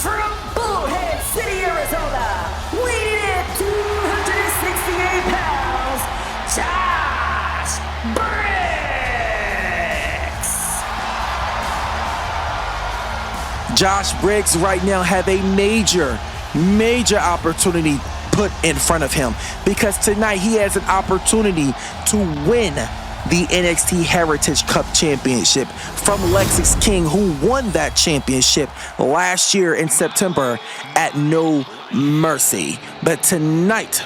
Speaker 4: from Bullhead City, Arizona, weighing in at 268 pounds, Josh Briggs.
Speaker 3: Josh Briggs right now have a major opportunity put in front of him, because tonight he has an opportunity to win the NXT Heritage Cup Championship from Lexis King, who won that championship last year in September at No Mercy. But tonight,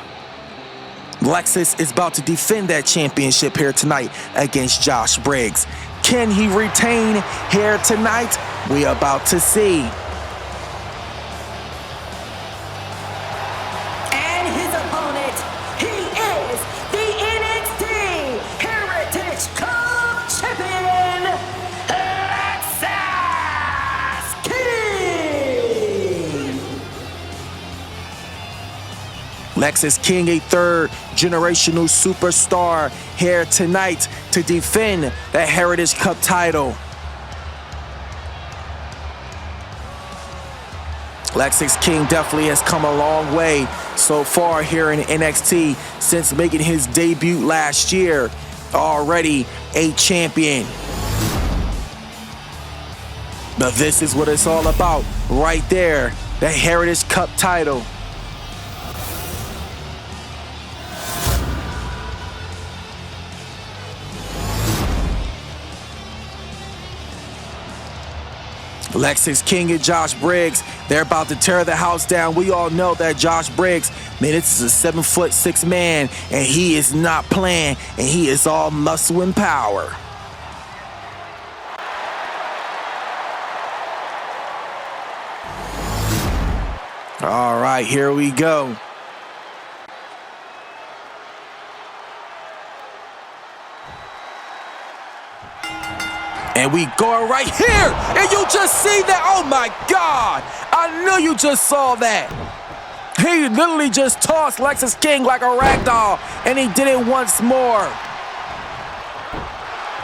Speaker 3: Lexis is about to defend that championship here tonight against Josh Briggs. Can he retain here tonight? We're about to see.
Speaker 4: And his opponent, he is the NXT Heritage Cup Champion, Lexis King.
Speaker 3: Lexis King, a third generational superstar, here tonight to defend the Heritage Cup title. Lexis King definitely has come a long way so far here in NXT since making his debut last year. Already a champion. But this is what it's all about right there. The Heritage Cup title. Lexis King and Josh Briggs, they're about to tear the house down. We all know that Josh Briggs, man, this is a 7'6" man, and he is not playing, and he is all muscle and power. All right, here we go. And we going right here, and you just see that. Oh my God, I knew you just saw that. He literally just tossed Lexis King like a rag doll, and he did it once more.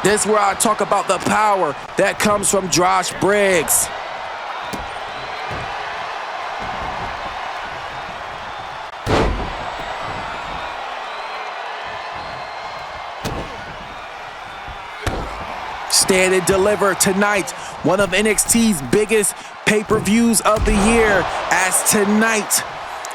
Speaker 3: This is where I talk about the power that comes from Josh Briggs. Stand and Deliver tonight, one of NXT's biggest pay-per-views of the year, as tonight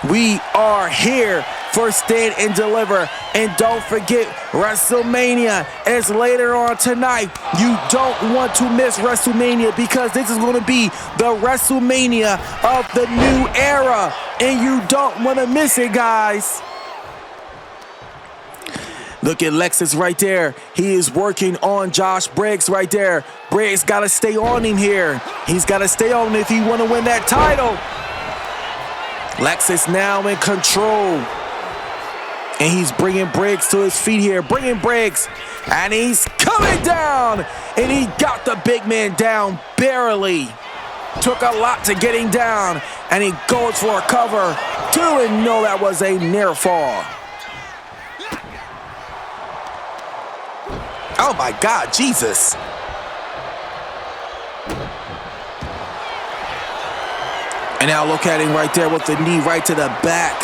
Speaker 3: we are here for Stand and Deliver. And don't forget, WrestleMania is later on tonight. You don't want to miss WrestleMania, because this is going to be the WrestleMania of the new era, and you don't want to miss it, guys. Look at Lexis right there. He is working on Josh Briggs right there. Briggs got to stay on him here. He's got to stay on him if he want to win that title. Lexis now in control. And he's bringing Briggs to his feet here. Bringing Briggs. And he's coming down. And he got the big man down barely. Took a lot to get him down. And he goes for a cover. And no, that was a near fall. Oh my God, Jesus. And now look at him right there with the knee right to the back.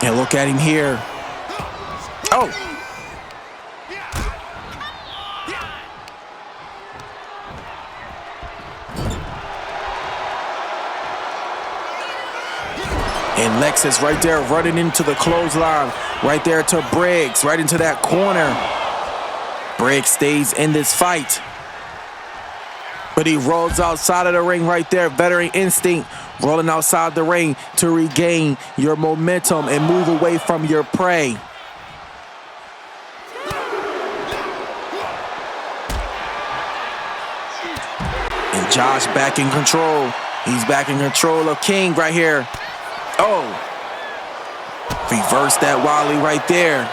Speaker 3: And look at him here. Oh. And Lexis right there running into the clothesline. Right there to Briggs, right into that corner. Briggs stays in this fight. But he rolls outside of the ring right there. Veteran instinct, rolling outside the ring to regain your momentum and move away from your prey. And Josh back in control. He's back in control of King right here. Oh. Reverse that Wally right there.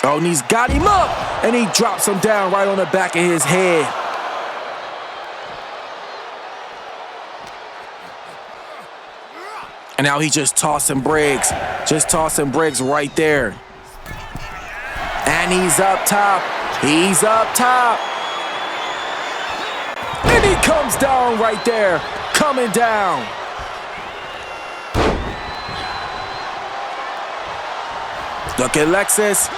Speaker 3: Oh, and he's got him up. And he drops him down right on the back of his head. And now he's just tossing Briggs. Just tossing Briggs right there. And he's up top. He's up top. And he comes down right there. Coming down. Look at Lexis.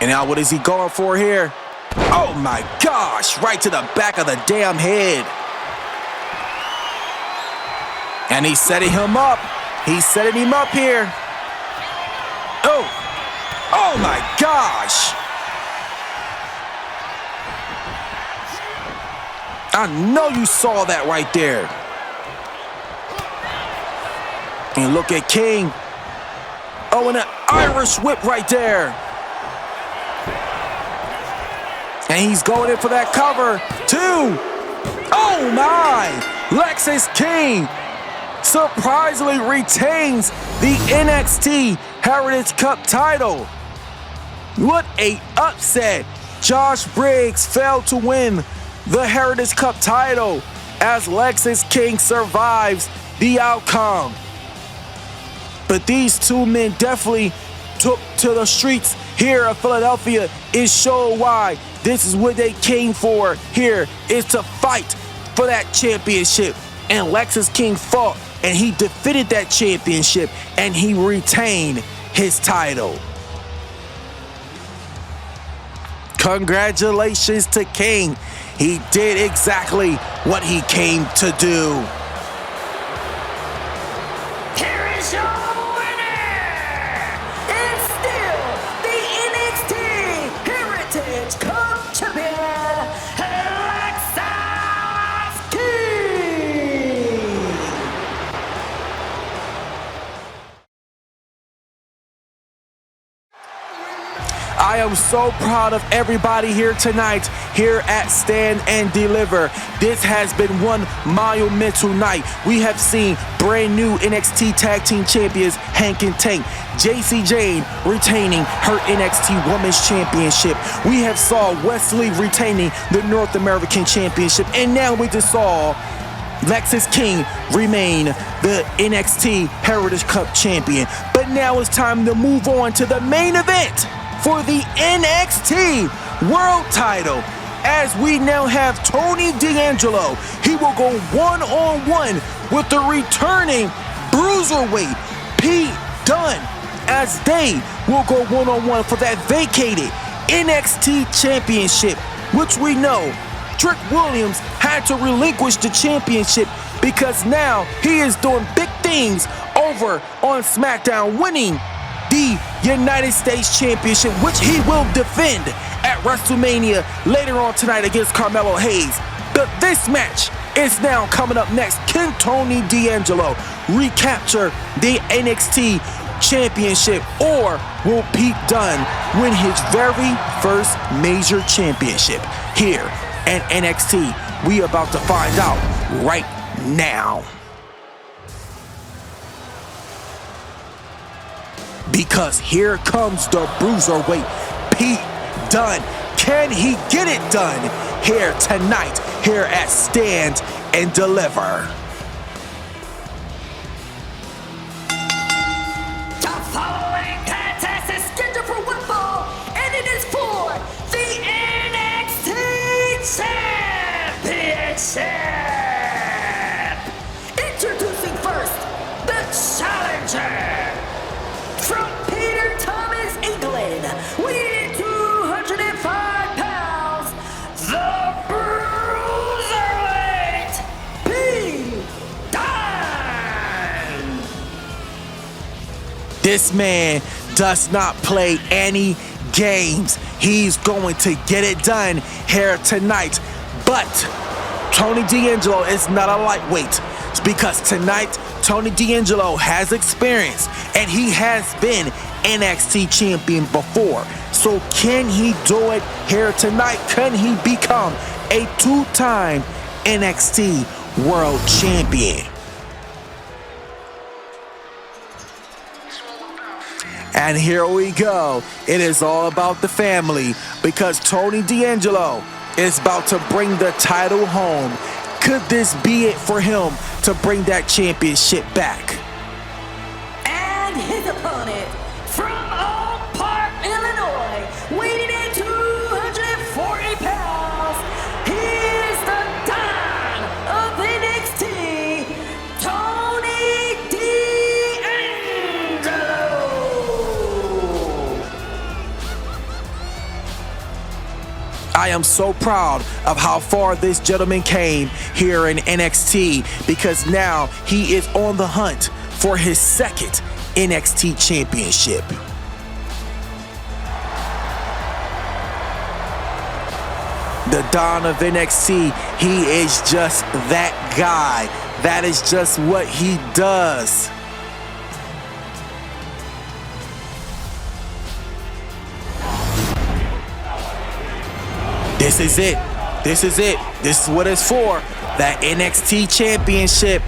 Speaker 3: And now what is he going for here? Oh my gosh, right to the back of the damn head. And he's setting him up. He's setting him up here. Oh, oh my gosh. I know you saw that right there. And look at King. Oh, and an Irish whip right there. And he's going in for that cover. 2. Oh my! Lexis King surprisingly retains the NXT Heritage Cup title. What a upset. Josh Briggs failed to win the Heritage Cup title as Lexis King survives the outcome. But these two men definitely took to the streets here of Philadelphia is show why this is what they came for here, is to fight for that championship. And Lexis King fought and he defended that championship and he retained his title. Congratulations to King. He did exactly what he came to do.
Speaker 4: Here is your winner! It's still the NXT Heritage Cup champion, Lexis King!
Speaker 3: I am so proud of everybody here tonight, here at Stand and Deliver. This has been one monumental night. We have seen brand new NXT Tag Team Champions Hank and Tank, JC Jane retaining her NXT Women's Championship. We have saw Wesley retaining the North American Championship, and now we just saw Lexis King remain the NXT Heritage Cup champion. But now it's time to move on to the main event for the NXT World title, as we now have Tony D'Angelo. He will go one-on-one with the returning Bruiserweight Pete Dunne, as they will go one-on-one for that vacated NXT Championship, which we know Trick Williams had to relinquish the championship because now he is doing big things over on SmackDown, winning the United States Championship, which he will defend at WrestleMania later on tonight against Carmelo Hayes. But this match is now coming up next. Can Tony D'Angelo recapture the NXT Championship, or will Pete Dunne win his very first major championship here at NXT? We about to find out right now. Because here comes the Bruiserweight Pete Dunne. Can he get it done here tonight, here at Stand and Deliver?
Speaker 4: The following contest is scheduled for one fall, and it is for the NXT Championship. Introducing first, the challenger. From Peter Thomas, England, weighing 205 pounds, the Bruiserweight Pete Dunne.
Speaker 3: This man does not play any games. He's going to get it done here tonight. But Tony D'Angelo is not a lightweight. It's because tonight, Tony D'Angelo has experience and he has been NXT champion before. So can he do it here tonight? Can he become a two-time NXT World Champion? And here we go. It is all about the family, because Tony D'Angelo is about to bring the title home. Could this be it for him to bring that championship back?
Speaker 4: And his opponent, from Oak Park, Illinois, weighing in 240 pounds, he is the Don of NXT, Tony D'Angelo.
Speaker 3: I am so proud of how far this gentleman came here in NXT, because now he is on the hunt for his second NXT championship. The Don of NXT, he is just that guy. That is just what he does. This is it. This is it. This is what it's for. That NXT championship.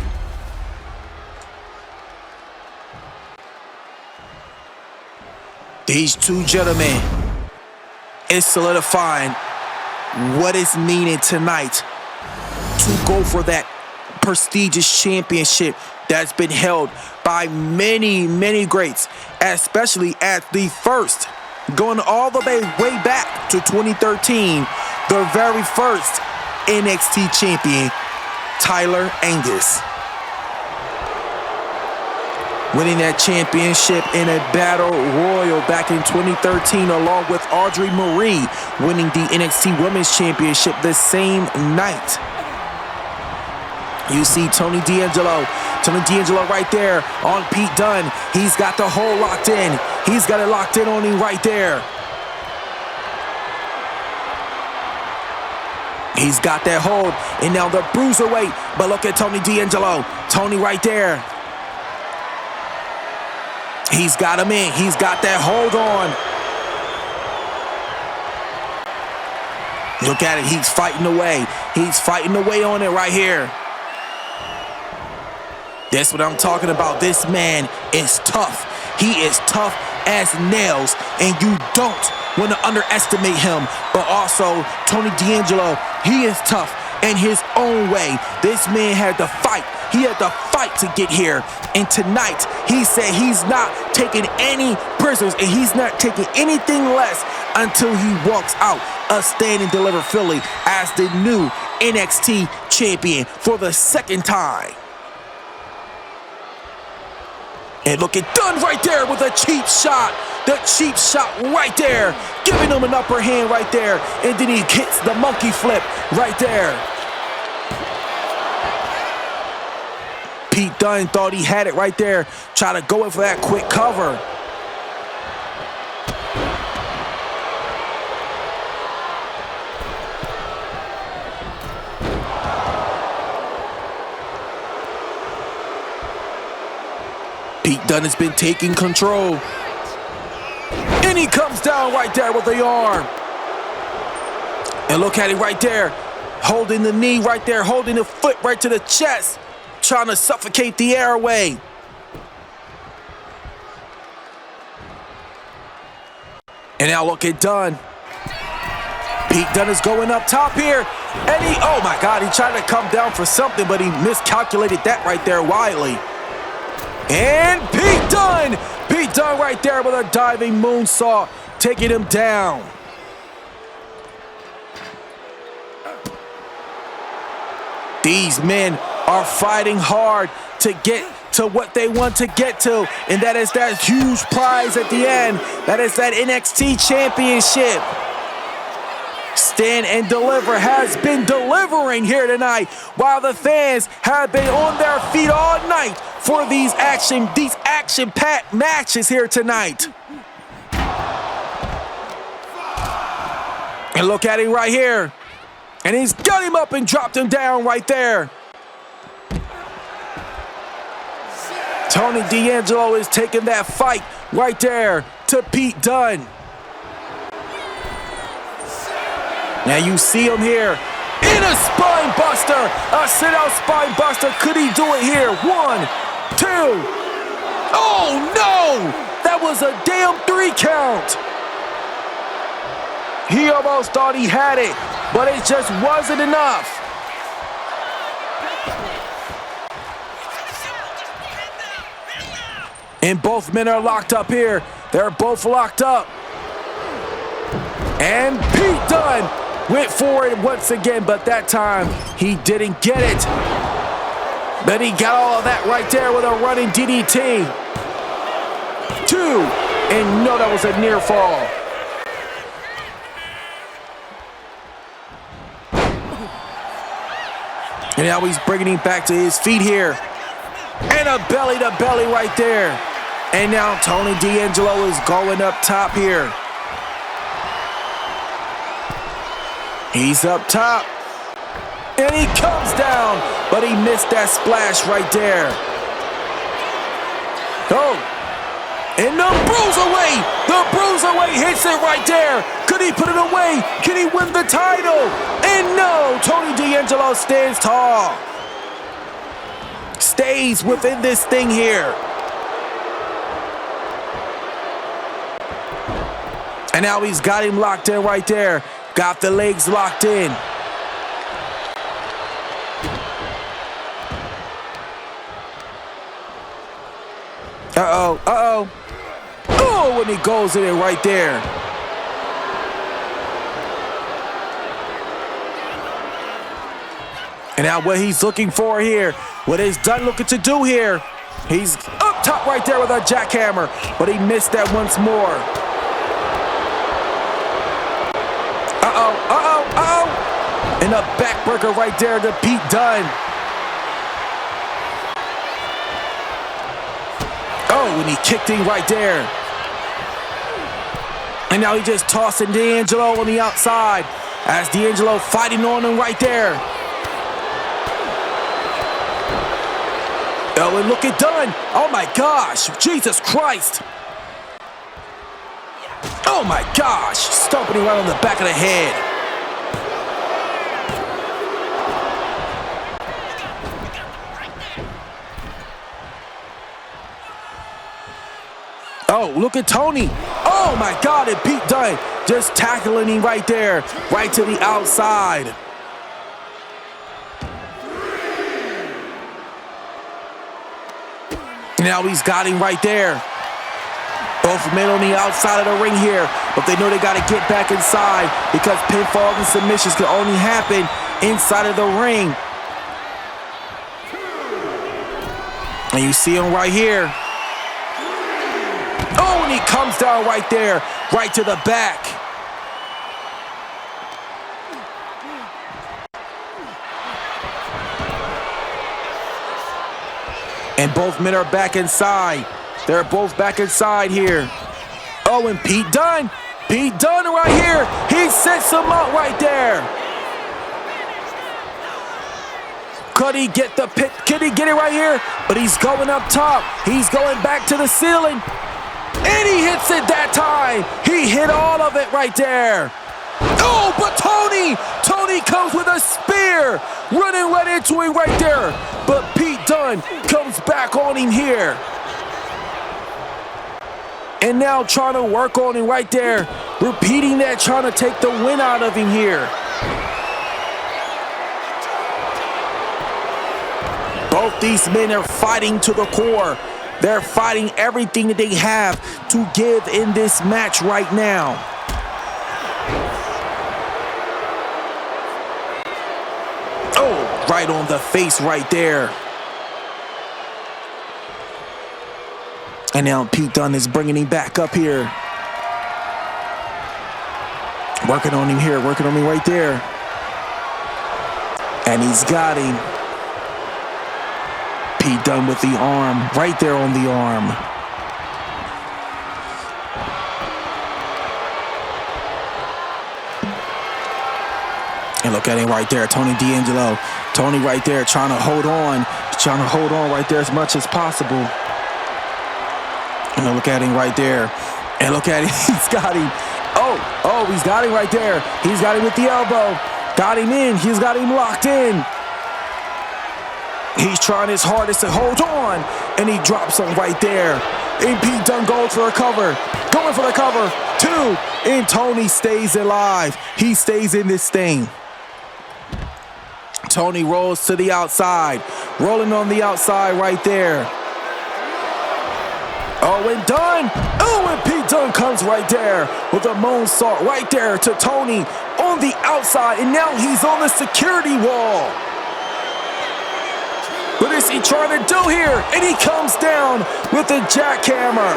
Speaker 3: These two gentlemen is solidifying what is needed tonight to go for that prestigious championship that's been held by many, many greats, especially at the first, going all the way back to 2013, the very first NXT champion, Tyler Angus. Winning that championship in a battle royal back in 2013, along with Audrey Marie winning the NXT Women's Championship the same night. You see Tony D'Angelo right there on Pete Dunne. He's got the hold locked in. He's got it locked in on him right there. He's got that hold, and now the bruiserweight. But look at Tony D'Angelo. Tony right there. He's got him in. He's got that hold on. Look at it. He's fighting away. He's fighting away on it right here. That's what I'm talking about. This man is tough. He is tough as nails, and you don't want to underestimate him. But also, Tony D'Angelo, he is tough in his own way. This man had to fight. He had to fight to get here. And tonight, he said he's not taking any prisoners, and he's not taking anything less until he walks out of Stand and Deliver Philly as the new NXT champion for the second time. And look at Dunne right there with a cheap shot. The cheap shot right there. Giving him an upper hand right there. And then he hits the monkey flip right there. Pete Dunne thought he had it right there. Try to go in for that quick cover. Pete Dunne has been taking control. And he comes down right there with the arm. And look at it right there. Holding the knee right there. Holding the foot right to the chest. Trying to suffocate the airway. And now look at Dunne. Pete Dunne is going up top here. And he, oh my God, he tried to come down for something, but he miscalculated that right there widely. And Pete Dunne right there with a diving moonsault, taking him down. These men are fighting hard to get to what they want to get to, and that is that huge prize at the end. That is that NXT championship. Stand and Deliver has been delivering here tonight, while the fans have been on their feet all night for these action-packed matches here tonight. And look at him right here. And he's got him up and dropped him down right there. Tony D'Angelo is taking that fight right there to Pete Dunne. Now you see him here in a spine buster, a sit-out spine buster. Could he do it here? 1, 2. Oh no! That was a damn 3 count. He almost thought he had it, but it just wasn't enough. And both men are locked up here. They're both locked up. And Pete Dunne went for it once again, but that time he didn't get it. But he got all of that right there with a running DDT. 2, and no, that was a near fall. And now he's bringing him back to his feet here. And a belly-to-belly right there. And now Tony D'Angelo is going up top here. He's up top. And he comes down, but he missed that splash right there. Oh. And the bruiserweight hits it right there. Could he put it away? Can he win the title? And no, Tony D'Angelo stands tall. Stays within this thing here. And now he's got him locked in right there. Got the legs locked in. Oh, when he goes in it right there. And now what he's looking for here, what is Dunn looking to do here, he's up top right there with a jackhammer, but he missed that once more. And a backbreaker right there to Pete Dunne. Oh, and he kicked him right there. And now he just tossing D'Angelo on the outside as D'Angelo fighting on him right there. Oh, and look at Dunn. Oh my gosh, Jesus Christ. Oh my gosh, stomping him right on the back of the head. Oh, look at Tony. Oh my God, and Pete Dunne just tackling him right there, right to the outside. Now he's got him right there. Both men on the outside of the ring here, but they know they got to get back inside because pinfalls and submissions can only happen inside of the ring. And you see him right here. Oh, and he comes down right there, right to the back. And both men are back inside. They're both back inside here. Oh, and Pete Dunne right here. He sets him up right there. Could he get the pit? Can he get it right here? But he's going up top. He's going back to the ceiling. And he hits it that time. He hit all of it right there. Oh, but Tony comes with a spear, running right into him right there. But Pete Dunne comes back on him here. And now trying to work on him right there. Repeating that, trying to take the win out of him here. Both these men are fighting to the core. They're fighting everything that they have to give in this match right now. Oh, right on the face right there. And now Pete Dunne is bringing him back up here. Working on him here, working on him right there. And he's got him. Pete Dunne with the arm, right there on the arm. And look at him right there, Tony D'Angelo. Tony right there trying to hold on right there as much as possible. And look at him right there. And look at him, he's got him. Oh, he's got him right there. He's got him with the elbow. Got him in, he's got him locked in. He's trying his hardest to hold on, and he drops him right there. And Pete Dunne goes for a cover. Going for the cover, 2, and Tony stays alive. He stays in this thing. Tony rolls to the outside, rolling on the outside right there. Oh, and Dunne. Oh, and Pete Dunne comes right there with a moonsault right there to Tony on the outside, and now he's on the security wall. What is he trying to do here? And he comes down with a jackhammer.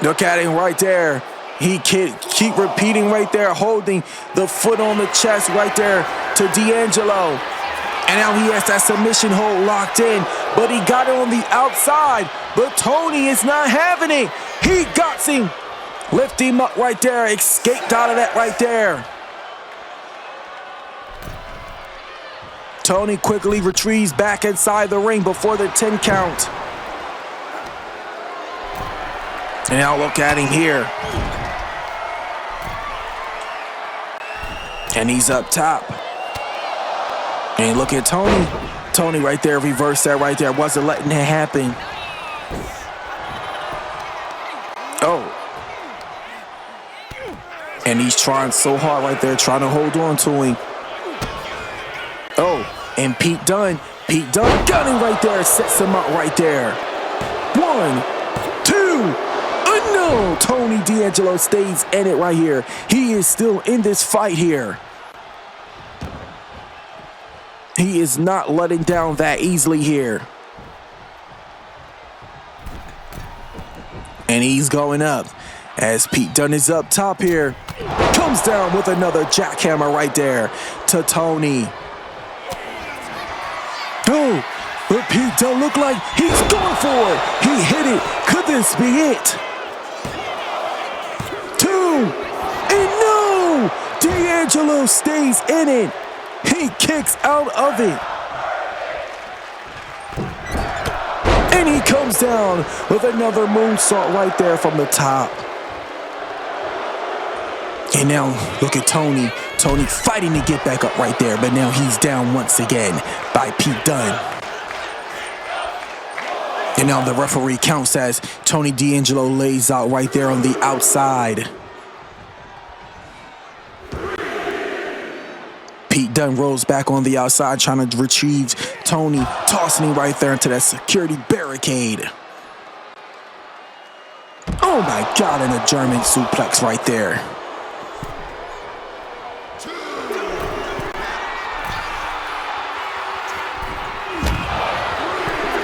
Speaker 3: Look at him right there. He keep repeating right there, holding the foot on the chest right there to D'Angelo. And now he has that submission hold locked in, but he got it on the outside. But Tony is not having it. He got him. Lift him up right there. Escaped out of that right there. Tony quickly retrieves back inside the ring before the 10 count. And now look at him here. And he's up top. And look at Tony. Tony right there, reversed that right there. Wasn't letting it happen. Oh. And he's trying so hard right there, trying to hold on to him. Oh, and Pete Dunne Pete Dunne got him right there, sets him up right there. 1, 2, no! Tony D'Angelo stays in it right here. He is still in this fight here. He is not letting down that easily here. And he's going up as Pete Dunne is up top here. Comes down with another jackhammer right there to Tony. Oh, but Pete Dunne looked like he's going for it. He hit it. Could this be it? 2, and no! D'Angelo stays in it. He kicks out of it. And he comes down with another moonsault right there from the top. And now look at Tony. Tony fighting to get back up right there, but now he's down once again by Pete Dunne. And now the referee counts as Tony D'Angelo lays out right there on the outside. Pete Dunne rolls back on the outside trying to retrieve Tony, tossing him right there into that security barricade. Oh my God, and a German suplex right there.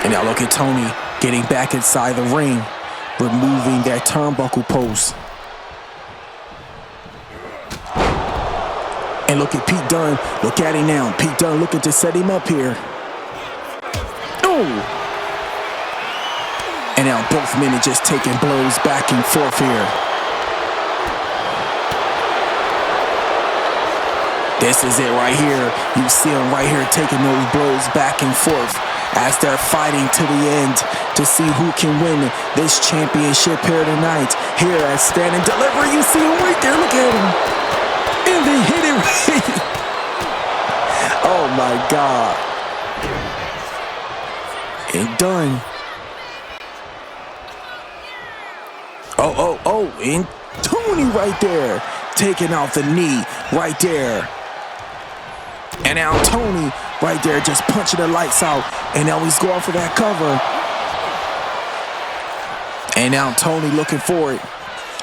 Speaker 3: And now look at Tony getting back inside the ring, removing that turnbuckle post. And look at Pete Dunne. Look at him now. Pete Dunne looking to set him up here. Oh! And now both men are just taking blows back and forth here. This is it right here. You see them right here taking those blows back and forth as they're fighting to the end to see who can win this championship here tonight. Here at Stand and Deliver, you see him right there. Look at him. And they hit it right. Oh my God. And Dunne. Oh, and Tony right there. Taking out the knee right there. And now Tony right there just punching the lights out. And now he's going for that cover. And now Tony looking for it.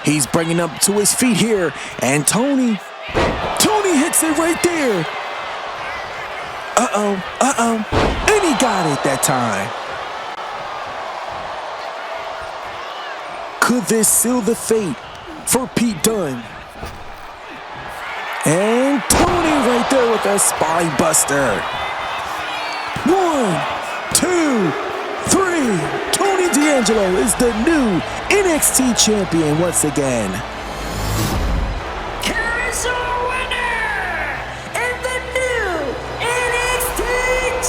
Speaker 3: He's bringing up to his feet here. And Tony hits it right there. And he got it that time. Could this seal the fate for Pete Dunne? And Tony right there with a spine buster. 1, 2, 3. Tony D'Angelo is the new NXT champion once again.
Speaker 4: Here's your winner and the new NXT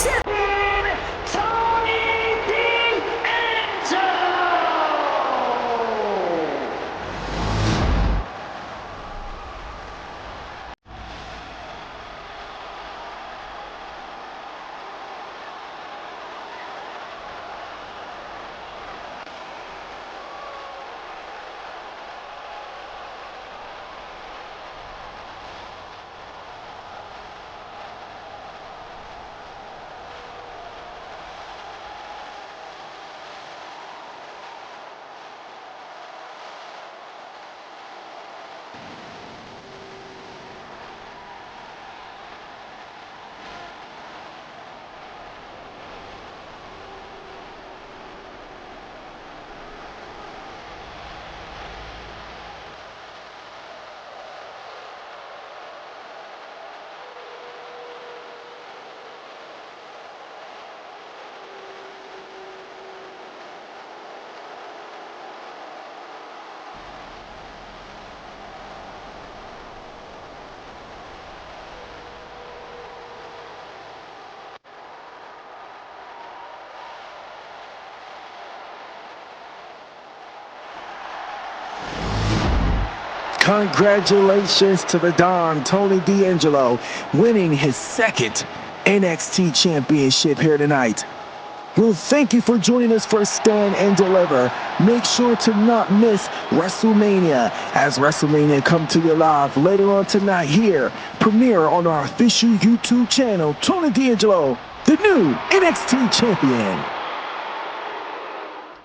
Speaker 4: champion, Tony D'Angelo.
Speaker 3: Congratulations to the Don, Tony D'Angelo, winning his second NXT championship here tonight. Well, thank you for joining us for Stand and Deliver. Make sure to not miss WrestleMania as WrestleMania come to you live later on tonight here. Premiere on our official YouTube channel, Tony D'Angelo. the new NXT champion,